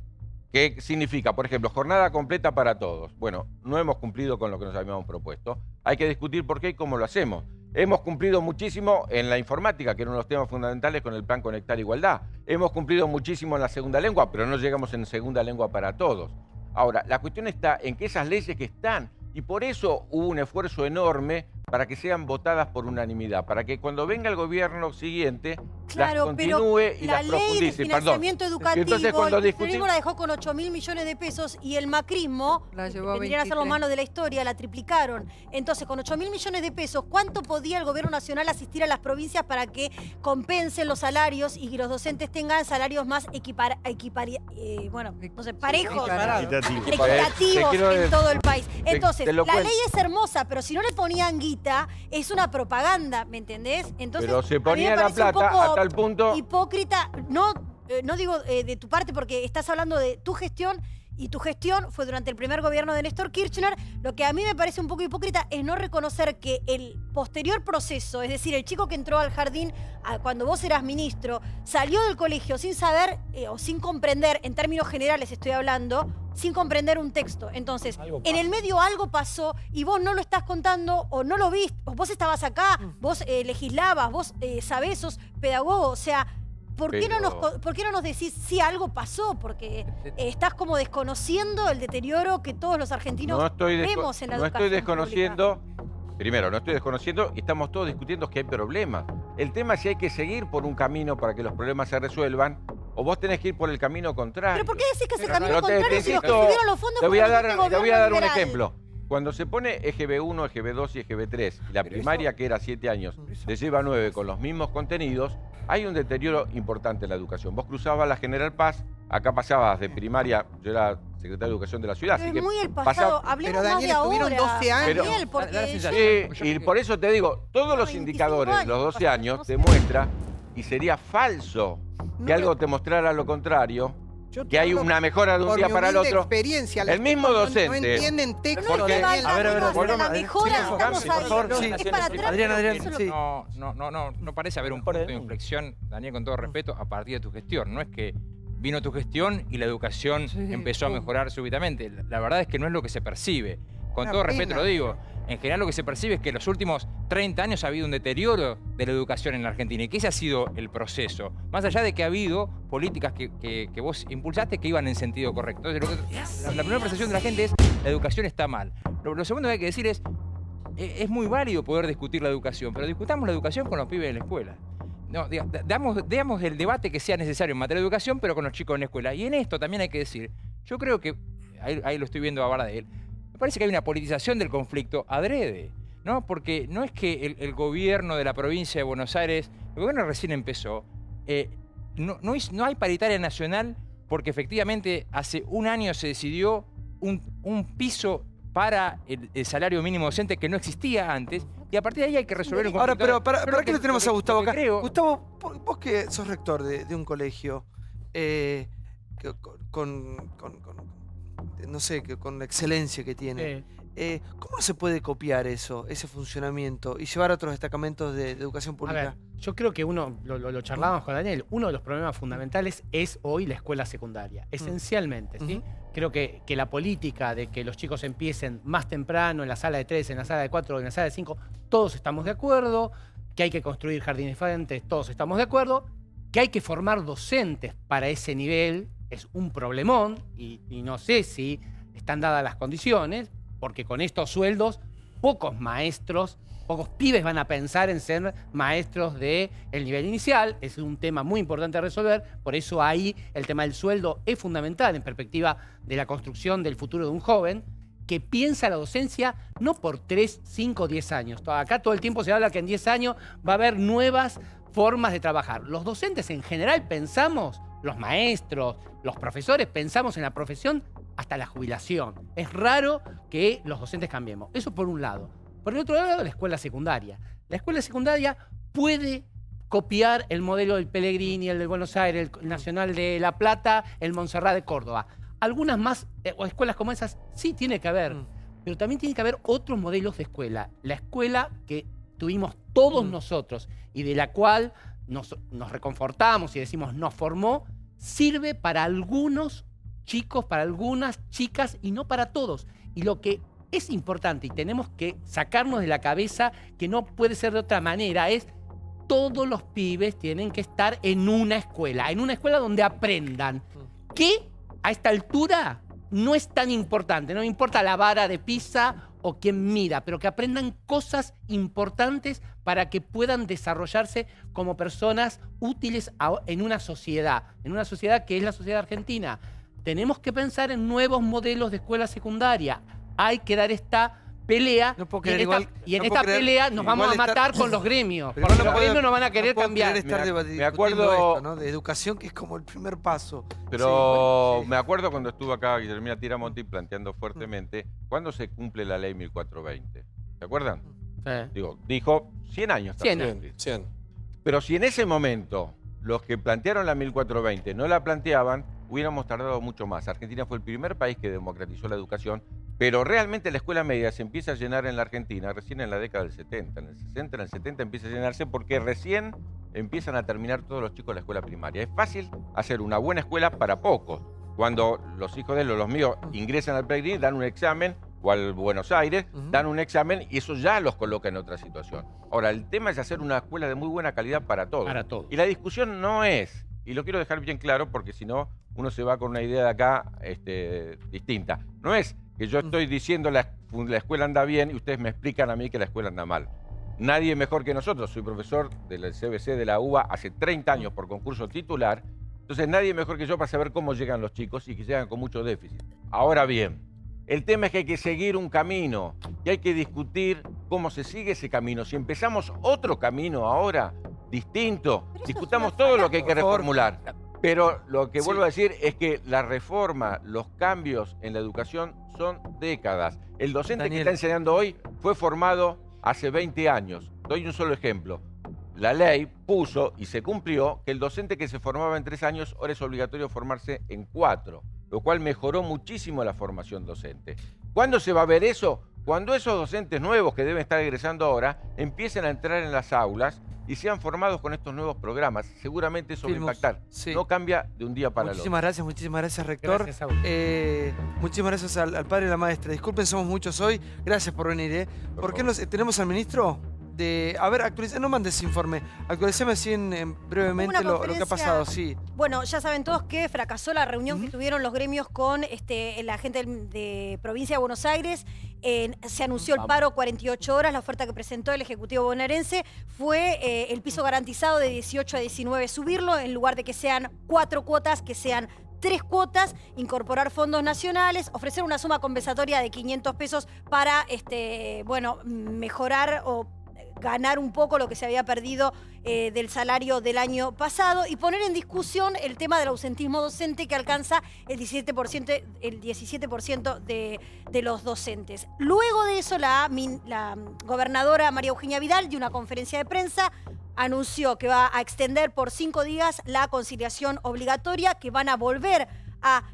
¿qué significa? Por ejemplo, jornada completa para todos. Bueno, no hemos cumplido con lo que nos habíamos propuesto. Hay que discutir por qué y cómo lo hacemos. Hemos cumplido muchísimo en la informática, que era uno de los temas fundamentales con el Plan Conectar Igualdad. Hemos cumplido muchísimo en la segunda lengua, pero no llegamos en segunda lengua para todos. Ahora, la cuestión está en que esas leyes que están, y por eso hubo un esfuerzo enorme para que sean votadas por unanimidad, para que cuando venga el gobierno siguiente las Claro, pero continúe y la las ley de profundice. financiamiento educativo, Entonces, cuando el discutimos... kirchnerismo la dejó con 8.000 millones de pesos y el macrismo, La llevó a vendrían a ser los 23. malos de la historia, la triplicaron. Entonces, con 8.000 millones de pesos, ¿cuánto podía el gobierno nacional asistir a las provincias para que compensen los salarios y que los docentes tengan salarios más parejos, equitativos en todo el país? Entonces, la ley es hermosa, pero si no le ponían guita, es una propaganda, ¿me entendés? Entonces, pero se a mí me ponía la parece un plata poco a tal punto... hipócrita, no digo de tu parte porque estás hablando de tu gestión y tu gestión fue durante el primer gobierno de Néstor Kirchner. Lo que a mí me parece un poco hipócrita es no reconocer que el posterior proceso, es decir, el chico que entró al jardín cuando vos eras ministro, salió del colegio sin saber o sin comprender, en términos generales estoy hablando, sin comprender un texto. Entonces, en el medio algo pasó y vos no lo estás contando o no lo viste. Vos estabas acá, vos legislabas, vos sabés, sos pedagogo, o sea... ¿Por qué no nos decís si algo pasó? Porque estás como desconociendo el deterioro que todos los argentinos vemos en la educación. No estoy desconociendo, primero, no estoy desconociendo y estamos todos discutiendo que hay problemas. El tema es si hay que seguir por un camino para que los problemas se resuelvan o vos tenés que ir por el camino contrario. ¿Pero por qué decís que es el camino contrario si los que tuvieron los fondos te voy a dar un ejemplo. Cuando se pone EGB1, EGB2 y EGB3, y la primaria, que era 7 años, le lleva 9 con los mismos contenidos, hay un deterioro importante en la educación. Vos cruzabas la General Paz, acá pasabas de primaria, yo era secretario de Educación de la ciudad, pero así es que muy el pasado, hablemos más de ahora. Estuvieron 12 años. Porque y por eso te digo, todos los indicadores de los 12 años te muestra, y sería falso que algo te mostrara lo contrario, que hay una mejora de un día para el otro. Experiencia, el mismo docente. No entienden texto. Porque, a ver, volvamos. Adrián, sí. No parece haber un punto de inflexión, Daniel, con todo respeto, a partir de tu gestión. No es que vino tu gestión y la educación empezó a mejorar súbitamente. La verdad es que no es lo que se percibe. Con todo respeto lo digo. En general lo que se percibe es que en los últimos 30 años ha habido un deterioro de la educación en la Argentina y que ese ha sido el proceso. Más allá de que ha habido políticas que vos impulsaste que iban en sentido correcto. Entonces, la primera percepción de la gente es la educación está mal. Lo segundo que hay que decir es muy válido poder discutir la educación, pero discutamos la educación con los pibes de la escuela. No, damos el debate que sea necesario en materia de educación, pero con los chicos en la escuela. Y en esto también hay que decir, yo creo que, ahí lo estoy viendo a Bardel, me parece que hay una politización del conflicto adrede, ¿no? Porque no es que el gobierno de la provincia de Buenos Aires, el gobierno recién empezó, no hay paritaria nacional porque efectivamente hace un año se decidió un piso para el salario mínimo docente que no existía antes y a partir de ahí hay que resolver un conflicto. Ahora, pero ¿para qué lo tenemos a Gustavo acá? Gustavo, vos que sos rector de un colegio, no sé, con la excelencia que tiene. ¿Cómo se puede copiar ese funcionamiento y llevar a otros destacamentos de educación pública? A ver, yo creo que lo charlábamos con Daniel, uno de los problemas fundamentales es hoy la escuela secundaria, esencialmente, ¿sí? Creo que la política de que los chicos empiecen más temprano en la sala de 3, en la sala de 4, en la sala de 5, todos estamos de acuerdo, que hay que construir jardines diferentes, todos estamos de acuerdo, que hay que formar docentes para ese nivel, es un problemón y no sé si están dadas las condiciones, porque con estos sueldos pocos maestros, pocos pibes van a pensar en ser maestros del nivel inicial. Es un tema muy importante a resolver, por eso ahí el tema del sueldo es fundamental en perspectiva de la construcción del futuro de un joven que piensa la docencia no por 3, 5, 10 años. Acá todo el tiempo se habla que en 10 años va a haber nuevas formas de trabajar. Los docentes en general pensamos, los maestros, los profesores, pensamos en la profesión hasta la jubilación. Es raro que los docentes cambiemos. Eso por un lado. Por el otro lado, la escuela secundaria. La escuela secundaria puede copiar el modelo del Pellegrini, el de Buenos Aires, el Nacional de La Plata, el Montserrat de Córdoba. Algunas más, o escuelas como esas, sí tiene que haber. Pero también tiene que haber otros modelos de escuela. La escuela que tuvimos todos nosotros y de la cual nos reconfortamos y decimos nos formó, sirve para algunos chicos, para algunas chicas y no para todos. Y lo que es importante y tenemos que sacarnos de la cabeza que no puede ser de otra manera es todos los pibes tienen que estar en una escuela donde aprendan. Que a esta altura no es tan importante, no me importa la vara de Pisa o quien mira, pero que aprendan cosas importantes para que puedan desarrollarse como personas útiles en una sociedad que es la sociedad argentina. Tenemos que pensar en nuevos modelos de escuela secundaria. Hay que dar esta pelea, y en esta pelea nos vamos a matar con los gremios, porque los gremios nos van a querer cambiar. Me acuerdo esto, ¿no? De educación, que es como el primer paso. Pero me acuerdo cuando estuvo acá Guillermina Tiramonti planteando fuertemente cuándo se cumple la ley 1420. ¿Se acuerdan? Digo, dijo 100 años. 100. Pero si en ese momento los que plantearon la 1420 no la planteaban, hubiéramos tardado mucho más. Argentina fue el primer país que democratizó la educación, pero realmente la escuela media se empieza a llenar en la Argentina recién en la década del 70. En el 60, en el 70 empieza a llenarse porque recién empiezan a terminar todos los chicos la escuela primaria. Es fácil hacer una buena escuela para pocos. Cuando los hijos de los míos ingresan al Pellegrini, dan un examen, o al Buenos Aires, dan un examen y eso ya los coloca en otra situación. Ahora, el tema es hacer una escuela de muy buena calidad para todos. Para todos. Y la discusión no es, y lo quiero dejar bien claro porque si no, uno se va con una idea de acá distinta. No es que yo estoy diciendo la escuela anda bien y ustedes me explican a mí que la escuela anda mal. Nadie mejor que nosotros. Soy profesor del CBC de la UBA hace 30 años por concurso titular. Entonces nadie mejor que yo para saber cómo llegan los chicos y que llegan con mucho déficit. Ahora bien, el tema es que hay que seguir un camino y hay que discutir cómo se sigue ese camino. Si empezamos otro camino ahora, distinto, discutamos todo lo que hay que reformular. Pero lo que vuelvo a decir es que la reforma, los cambios en la educación son décadas. El docente que está enseñando hoy fue formado hace 20 años. Doy un solo ejemplo. La ley puso y se cumplió que el docente que se formaba en 3 años ahora es obligatorio formarse en 4, lo cual mejoró muchísimo la formación docente. ¿Cuándo se va a ver eso? Cuando esos docentes nuevos que deben estar egresando ahora empiecen a entrar en las aulas y sean formados con estos nuevos programas. Seguramente eso va a impactar. No cambia de un día para el otro. Muchísimas gracias, rector. Gracias, muchísimas gracias al padre y a la maestra. Disculpen, somos muchos hoy. Gracias por venir. ¿Por qué tenemos al ministro? A ver, no mandes informe. Actualiceme así brevemente lo que ha pasado. Sí. Bueno, ya saben todos que fracasó la reunión que tuvieron los gremios con la gente de provincia de Buenos Aires. Se anunció el paro 48 horas. La oferta que presentó el Ejecutivo bonaerense fue el piso garantizado de 18 a 19 subirlo, en lugar de que sean 4 cuotas, que sean 3 cuotas, incorporar fondos nacionales, ofrecer una suma compensatoria de 500 pesos para mejorar o ganar un poco lo que se había perdido del salario del año pasado y poner en discusión el tema del ausentismo docente que alcanza el 17% de los docentes. Luego de eso, la gobernadora María Eugenia Vidal dio una conferencia de prensa, anunció que va a extender por 5 días la conciliación obligatoria, que van a volver a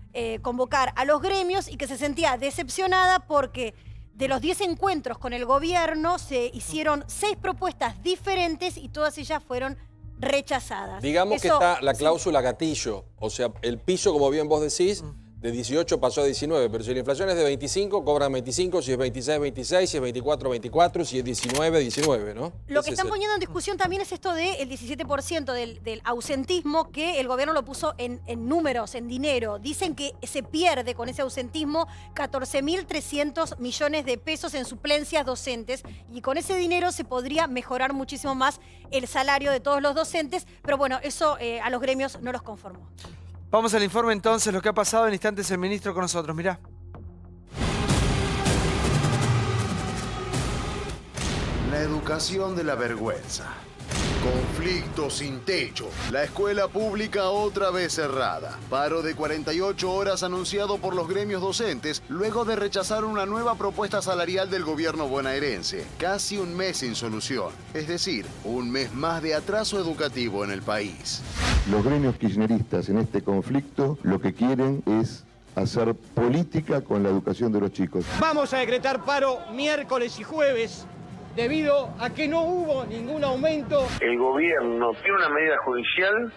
convocar a los gremios y que se sentía decepcionada porque de los 10 encuentros con el gobierno se hicieron 6 propuestas diferentes y todas ellas fueron rechazadas. Digamos que está la cláusula gatillo, o sea, el piso, como bien vos decís, de 18 pasó a 19, pero si la inflación es de 25, cobran 25, si es 26, 26, si es 24, 24, si es 19, 19, ¿no? Lo que están poniendo en discusión también es esto del 17% del ausentismo, que el gobierno lo puso en números, en dinero. Dicen que se pierde con ese ausentismo 14.300 millones de pesos en suplencias docentes y con ese dinero se podría mejorar muchísimo más el salario de todos los docentes, pero bueno, eso a los gremios no los conformó. Vamos al informe entonces, lo que ha pasado. En instantes el ministro con nosotros, mirá. La educación de la vergüenza. Conflicto sin techo. La escuela pública otra vez cerrada. Paro de 48 horas anunciado por los gremios docentes luego de rechazar una nueva propuesta salarial del gobierno bonaerense. Casi un mes sin solución. Es decir, un mes más de atraso educativo en el país. Los gremios kirchneristas en este conflicto lo que quieren es hacer política con la educación de los chicos. Vamos a decretar paro miércoles y jueves debido a que no hubo ningún aumento. El gobierno tiene una medida judicial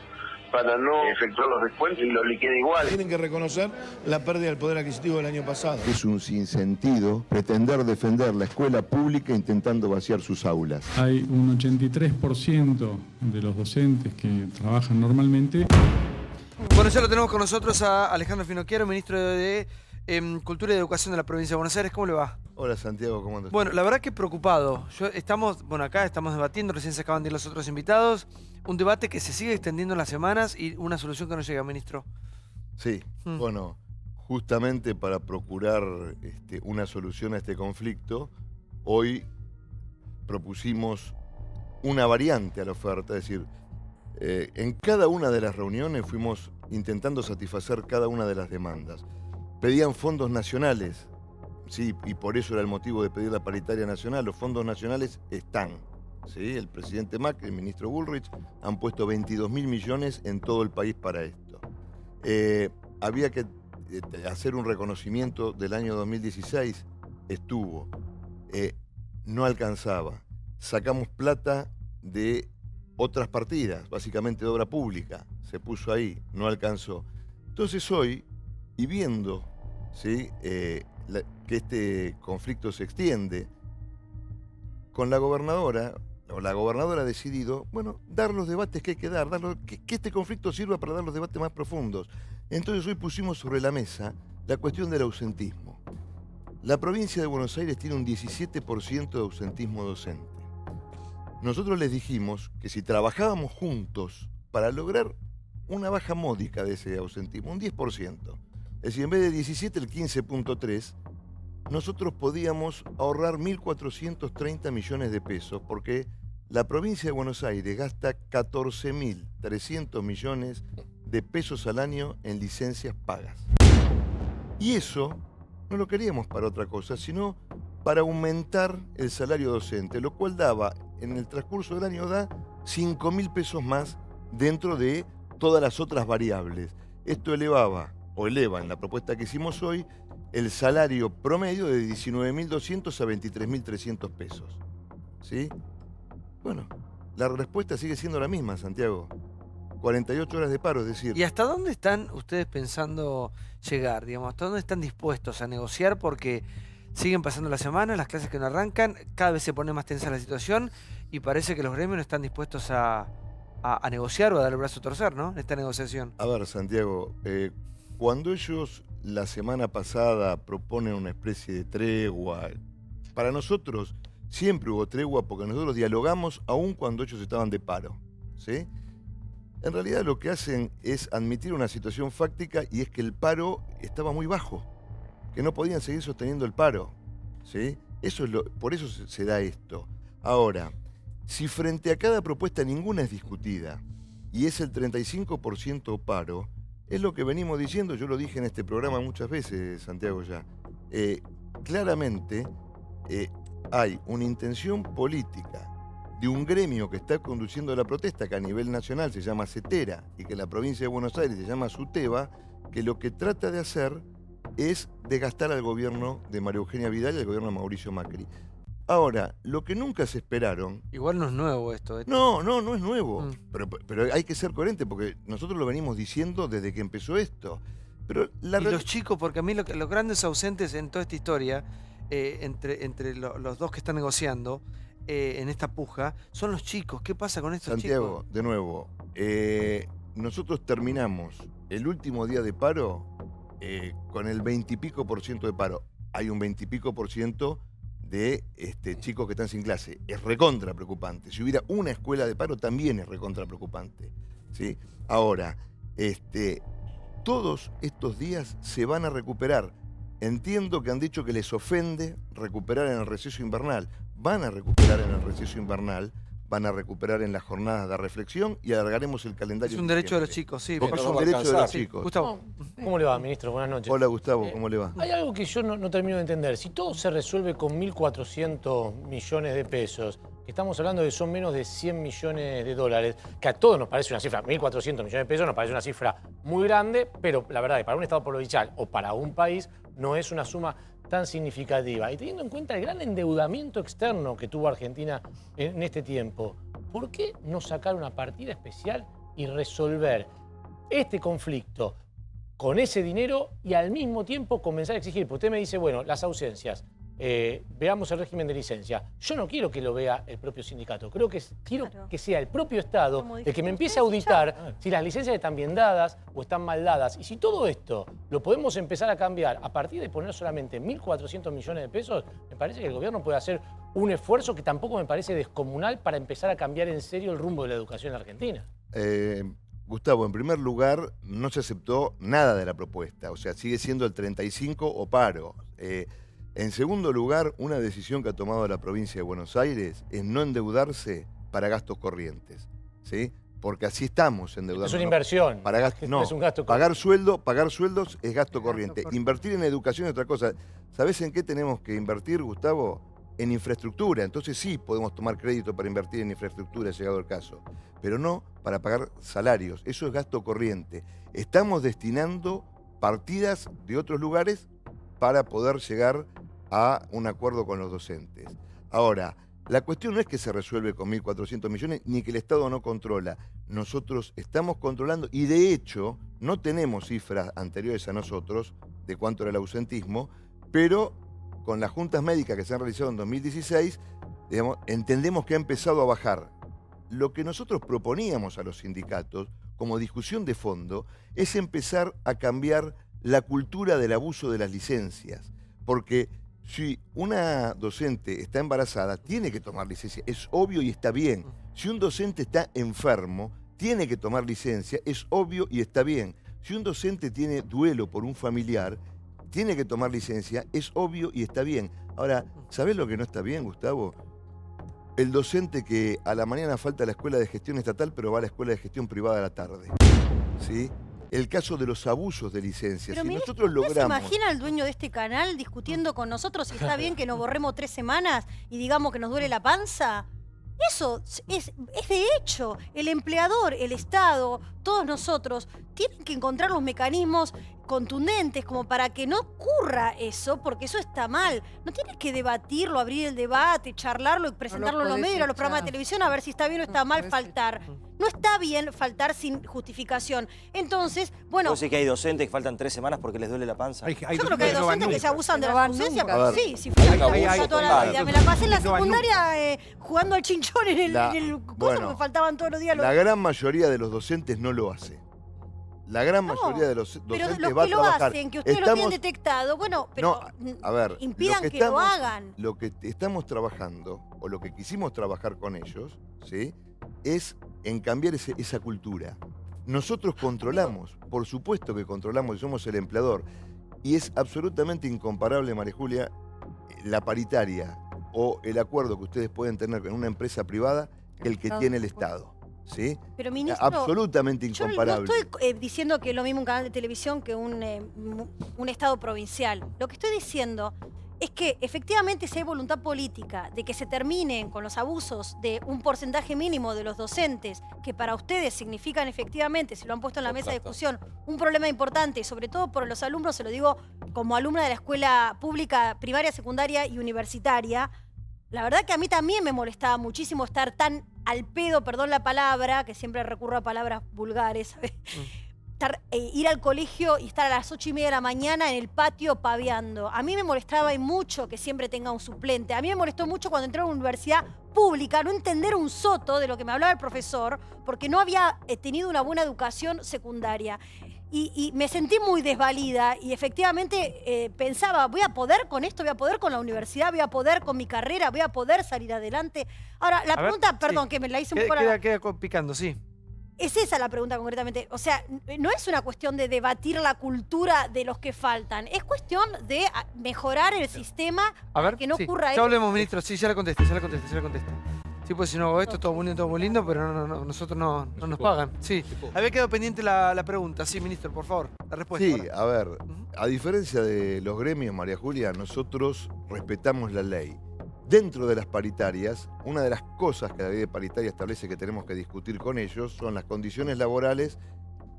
para no efectuar los descuentos y lo liquida igual. Tienen que reconocer la pérdida del poder adquisitivo del año pasado. Es un sinsentido pretender defender la escuela pública intentando vaciar sus aulas. Hay un 83% de los docentes que trabajan normalmente. Bueno, ya lo tenemos con nosotros a Alejandro Finocchiaro, ministro de Cultura y Educación de la provincia de Buenos Aires. ¿Cómo le va? Hola Santiago, ¿cómo andas? Bueno, la verdad que preocupado. Acá estamos debatiendo, recién se acaban de ir los otros invitados. Un debate que se sigue extendiendo en las semanas y una solución que no llega, ministro. Sí, bueno, justamente para procurar una solución a este conflicto, hoy propusimos una variante a la oferta, es decir, en cada una de las reuniones fuimos intentando satisfacer cada una de las demandas. Pedían fondos nacionales, sí, y por eso era el motivo de pedir la paritaria nacional. Los fondos nacionales están, ¿sí? El presidente Macri, el ministro Bullrich, han puesto 22.000 millones en todo el país para esto. Había que hacer un reconocimiento del año 2016, estuvo, no alcanzaba. Sacamos plata de otras partidas, básicamente de obra pública, se puso ahí, no alcanzó. Entonces hoy, y viendo, ¿sí?, que este conflicto se extiende, con la gobernadora ha decidido, bueno, dar los debates que hay que dar, que este conflicto sirva para dar los debates más profundos. Entonces hoy pusimos sobre la mesa la cuestión del ausentismo. La provincia de Buenos Aires tiene un 17% de ausentismo docente. Nosotros les dijimos que si trabajábamos juntos para lograr una baja módica de ese ausentismo, un 10%, es decir, en vez de 17, el 15.3, nosotros podíamos ahorrar 1.430 millones de pesos, porque la provincia de Buenos Aires gasta 14.300 millones de pesos al año en licencias pagas. Y eso no lo queríamos para otra cosa, sino para aumentar el salario docente, lo cual daba, en el transcurso del año, da 5.000 pesos más dentro de todas las otras variables. Esto eleva en la propuesta que hicimos hoy, el salario promedio de 19.200 a 23.300 pesos. ¿Sí? Bueno, la respuesta sigue siendo la misma, Santiago. 48 horas de paro, es decir... ¿Y hasta dónde están ustedes pensando llegar? Digamos, ¿hasta dónde están dispuestos a negociar? Porque siguen pasando las semanas, las clases que no arrancan, cada vez se pone más tensa la situación y parece que los gremios no están dispuestos a negociar o a dar el brazo a torcer, ¿no? En esta negociación. A ver, Santiago, cuando ellos la semana pasada proponen una especie de tregua, para nosotros siempre hubo tregua porque nosotros dialogamos aún cuando ellos estaban de paro, ¿sí? En realidad lo que hacen es admitir una situación fáctica, y es que el paro estaba muy bajo, que no podían seguir sosteniendo el paro, ¿sí? Por eso se da esto. Ahora, si frente a cada propuesta ninguna es discutida y es el 35% paro, es lo que venimos diciendo, yo lo dije en este programa muchas veces, Santiago, ya. Claramente hay una intención política de un gremio que está conduciendo la protesta, que a nivel nacional se llama CETERA y que en la provincia de Buenos Aires se llama SUTEBA, que lo que trata de hacer es desgastar al gobierno de María Eugenia Vidal y al gobierno de Mauricio Macri. Ahora, lo que nunca se esperaron... Igual no es nuevo esto. No es nuevo. Pero hay que ser coherente, porque nosotros lo venimos diciendo desde que empezó esto. Pero los chicos, porque a mí los grandes ausentes en toda esta historia, entre los dos que están negociando en esta puja, son los chicos. ¿Qué pasa con estos chicos? Santiago, de nuevo, nosotros terminamos el último día de paro con el 20 y pico % de paro. Hay un 20 y pico % de chicos que están sin clase. Es recontra preocupante. Si hubiera una escuela de paro, también es recontra preocupante, ¿sí? Ahora, todos estos días se van a recuperar. Entiendo que han dicho que les ofende recuperar en el receso invernal. Van a recuperar en el receso invernal, van a recuperar en las jornadas de reflexión y alargaremos el calendario. Es un derecho de los chicos, sí. Porque es un derecho de los chicos. Gustavo. ¿Cómo le va, ministro? Buenas noches. Hola, Gustavo, ¿cómo le va? Hay algo que yo no termino de entender. Si todo se resuelve con 1.400 millones de pesos, que estamos hablando de son menos de 100 millones de dólares, que a todos nos parece una cifra, 1.400 millones de pesos nos parece una cifra muy grande, pero la verdad es que para un Estado provincial o para un país no es una suma tan significativa. Y teniendo en cuenta el gran endeudamiento externo que tuvo Argentina en este tiempo, ¿por qué no sacar una partida especial y resolver este conflicto con ese dinero y al mismo tiempo comenzar a exigir? Porque usted me dice, bueno, las ausencias veamos el régimen de licencia. Yo no quiero que lo vea el propio sindicato, quiero que sea el propio Estado el que me empiece a auditar si las licencias están bien dadas o están mal dadas. Y si todo esto lo podemos empezar a cambiar a partir de poner solamente 1.400 millones de pesos, me parece que el gobierno puede hacer un esfuerzo que tampoco me parece descomunal para empezar a cambiar en serio el rumbo de la educación en Argentina. Gustavo, en primer lugar, no se aceptó nada de la propuesta, o sea, sigue siendo el 35 o paro. En segundo lugar, una decisión que ha tomado la provincia de Buenos Aires es no endeudarse para gastos corrientes, ¿sí? Porque así estamos endeudados. Es una inversión, no, es un gasto pagar sueldos es gasto corriente. Invertir en educación es otra cosa. ¿Sabés en qué tenemos que invertir, Gustavo? En infraestructura. Entonces sí podemos tomar crédito para invertir en infraestructura, llegado el caso, pero no para pagar salarios. Eso es gasto corriente. Estamos destinando partidas de otros lugares para poder llegar a un acuerdo con los docentes. Ahora, la cuestión no es que se resuelve con 1.400 millones ni que el Estado no controla. Nosotros estamos controlando y de hecho no tenemos cifras anteriores a nosotros de cuánto era el ausentismo, pero con las juntas médicas que se han realizado en 2016, digamos, entendemos que ha empezado a bajar. Lo que nosotros proponíamos a los sindicatos como discusión de fondo es empezar a cambiar la cultura del abuso de las licencias, porque si una docente está embarazada, tiene que tomar licencia, es obvio y está bien. Si un docente está enfermo, tiene que tomar licencia, es obvio y está bien. Si un docente tiene duelo por un familiar, tiene que tomar licencia, es obvio y está bien. Ahora, ¿sabés lo que no está bien, Gustavo? El docente que a la mañana falta a la escuela de gestión estatal, pero va a la escuela de gestión privada a la tarde. ¿Sí? El caso de los abusos de licencias. Pero si ministro, nosotros logramos... ¿se imagina el dueño de este canal discutiendo con nosotros si está bien que nos borremos 3 semanas y digamos que nos duele la panza? Eso es de hecho. El empleador, el Estado, todos nosotros tienen que encontrar los mecanismos contundentes como para que no ocurra eso, porque eso está mal. No tienes que debatirlo, abrir el debate, charlarlo y presentarlo en los medios, a los programas de televisión, a ver si está bien o está mal faltar. No está bien faltar sin justificación. Entonces, bueno... ¿Vos decís que hay docentes que faltan 3 semanas porque les duele la panza? Yo creo que hay docentes que se abusan de la ausencia, pero sí, si fue toda la vida. Me la pasé en la secundaria jugando al chinchón en el coso, me faltaban todos los días. La gran mayoría de los docentes no lo hace. La gran mayoría de los docentes pero va a trabajar. Pero los que lo hacen, que ustedes lo tienen detectado, bueno, pero a ver, impidan que lo hagan. Lo que estamos trabajando, o lo que quisimos trabajar con ellos, ¿sí?, es en cambiar esa cultura. Nosotros controlamos, por supuesto que controlamos y somos el empleador. Y es absolutamente incomparable, María Julia, la paritaria o el acuerdo que ustedes pueden tener con una empresa privada que el que tiene el Estado. ¿Sí? Pero, ministro, absolutamente incomparable. Yo no estoy diciendo que es lo mismo un canal de televisión que un Estado provincial. Lo que estoy diciendo es que efectivamente si hay voluntad política de que se terminen con los abusos de un porcentaje mínimo de los docentes, que para ustedes significan efectivamente, si lo han puesto en la mesa de discusión, un problema importante, y sobre todo por los alumnos, se lo digo como alumna de la escuela pública primaria, secundaria y universitaria, la verdad que a mí también me molestaba muchísimo estar tan al pedo, perdón la palabra, que siempre recurro a palabras vulgares, ¿sabes? Ir al colegio y estar a las 8:30 de la mañana en el patio paveando. A mí me molestaba y mucho que siempre tenga un suplente. A mí me molestó mucho cuando entré a una universidad pública no entender un soto de lo que me hablaba el profesor porque no había tenido una buena educación secundaria. Y me sentí muy desvalida y efectivamente pensaba, voy a poder con esto, voy a poder con la universidad, voy a poder con mi carrera, voy a poder salir adelante. Ahora, la pregunta, perdón, que me la hice un poco... Queda picando, sí. Es esa la pregunta concretamente. O sea, no es una cuestión de debatir la cultura de los que faltan. Es cuestión de mejorar el sistema para que no ocurra eso. Ya hablemos, ministro. Sí, ya le contesté. Sí, pues si no hago esto, todo muy lindo, pero nosotros no nos pagan. Sí, había quedado pendiente la pregunta. Sí, ministro, por favor, la respuesta. Sí, a ver, a diferencia de los gremios, María Julia, nosotros respetamos la ley. Dentro de las paritarias, una de las cosas que la ley de paritaria establece que tenemos que discutir con ellos son las condiciones laborales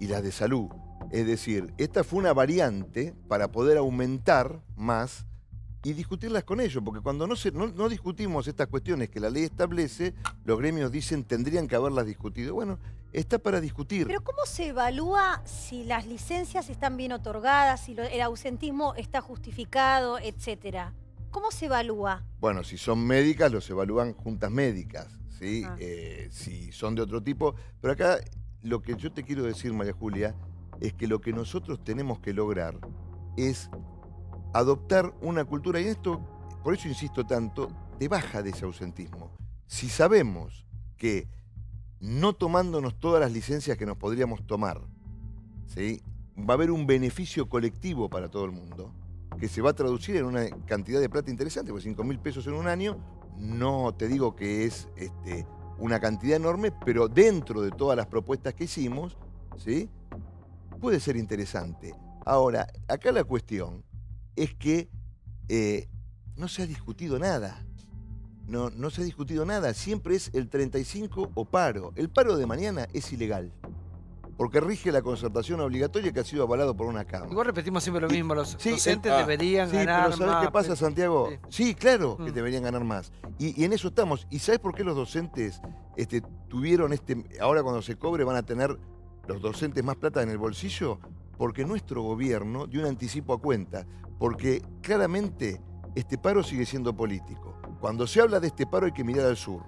y las de salud. Es decir, esta fue una variante para poder aumentar más y discutirlas con ellos, porque cuando no discutimos estas cuestiones que la ley establece, los gremios dicen tendrían que haberlas discutido. Bueno, está para discutir. Pero ¿cómo se evalúa si las licencias están bien otorgadas, si el ausentismo está justificado, etcétera? ¿Cómo se evalúa? Bueno, si son médicas, los evalúan juntas médicas, ¿sí? Si son de otro tipo. Pero acá lo que yo te quiero decir, María Julia, es que lo que nosotros tenemos que lograr es adoptar una cultura, y esto, por eso insisto tanto, de baja de ese ausentismo. Si sabemos que no tomándonos todas las licencias que nos podríamos tomar, ¿sí?, va a haber un beneficio colectivo para todo el mundo, que se va a traducir en una cantidad de plata interesante, porque 5.000 pesos en un año, no te digo que es una cantidad enorme, pero dentro de todas las propuestas que hicimos, ¿sí?, puede ser interesante. Ahora, acá la cuestión es que no se ha discutido nada. No se ha discutido nada. Siempre es el 35 o paro. El paro de mañana es ilegal, porque rige la concertación obligatoria que ha sido avalado por una Cámara. Igual repetimos siempre lo mismo, los docentes deberían ganar más. Sí, pero ¿sabés qué pasa, Santiago? Sí, claro que deberían ganar más. Y en eso estamos. ¿Y sabés por qué los docentes tuvieron ahora cuando se cobre van a tener los docentes más plata en el bolsillo? Porque nuestro gobierno dio un anticipo a cuenta. Porque claramente este paro sigue siendo político. Cuando se habla de este paro hay que mirar al sur.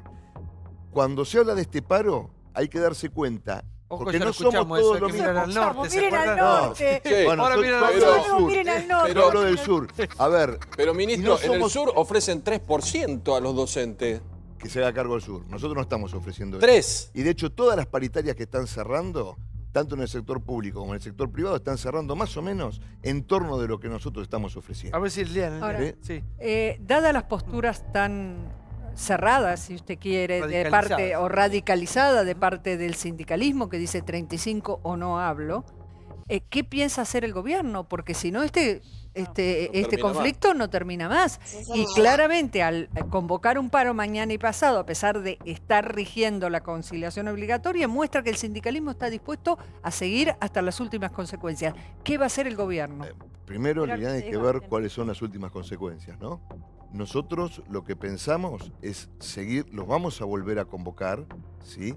Cuando se habla de este paro hay que darse cuenta. Porque no somos todos los mismos. Miren al norte. Bueno, ahora miren al sur. Miren al norte. Yo hablo del sur. A ver. Pero, ministro, en el sur ofrecen 3% a los docentes. Que se haga cargo del sur. Nosotros no estamos ofreciendo eso. 3. Y de hecho, todas las paritarias que están cerrando, tanto en el sector público como en el sector privado, están cerrando más o menos en torno de lo que nosotros estamos ofreciendo. A ver si Liliana. Ahora, dadas las posturas tan cerradas, si usted quiere, de parte o radicalizada de parte del sindicalismo que dice 35 o no hablo, ¿qué piensa hacer el gobierno? Porque si no, este conflicto no termina más. Y claramente al convocar un paro mañana y pasado, a pesar de estar rigiendo la conciliación obligatoria, muestra que el sindicalismo está dispuesto a seguir hasta las últimas consecuencias. ¿Qué va a hacer el gobierno? Primero, Liliana, hay que ver cuáles son las últimas consecuencias, ¿no? Nosotros lo que pensamos es seguir, los vamos a volver a convocar, ¿sí?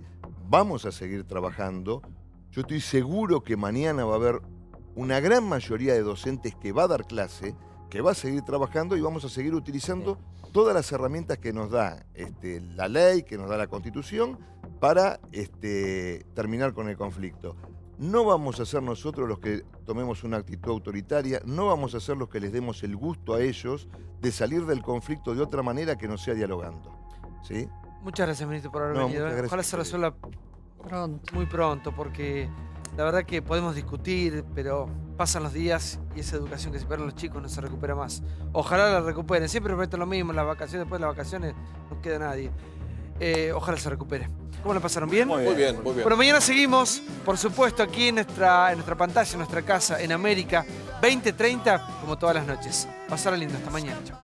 Vamos a seguir trabajando. Yo estoy seguro que mañana va a haber una gran mayoría de docentes que va a dar clase, que va a seguir trabajando y vamos a seguir utilizando todas las herramientas que nos da la ley, que nos da la Constitución, para terminar con el conflicto. No vamos a ser nosotros los que tomemos una actitud autoritaria, no vamos a ser los que les demos el gusto a ellos de salir del conflicto de otra manera que no sea dialogando, ¿sí? Muchas gracias, ministro, por haber venido. Ojalá se resuelva muy pronto, porque la verdad que podemos discutir, pero pasan los días y esa educación que se pierden los chicos no se recupera más. Ojalá la recuperen. Siempre prometen lo mismo, las vacaciones, después de las vacaciones no queda nadie. Ojalá se recupere. ¿Cómo la pasaron? ¿Bien? Muy bien, muy bien. Bueno, mañana seguimos, por supuesto, aquí en nuestra pantalla, en nuestra casa, en América, 20:30, como todas las noches. Pasarla lindo. Hasta mañana. Chao.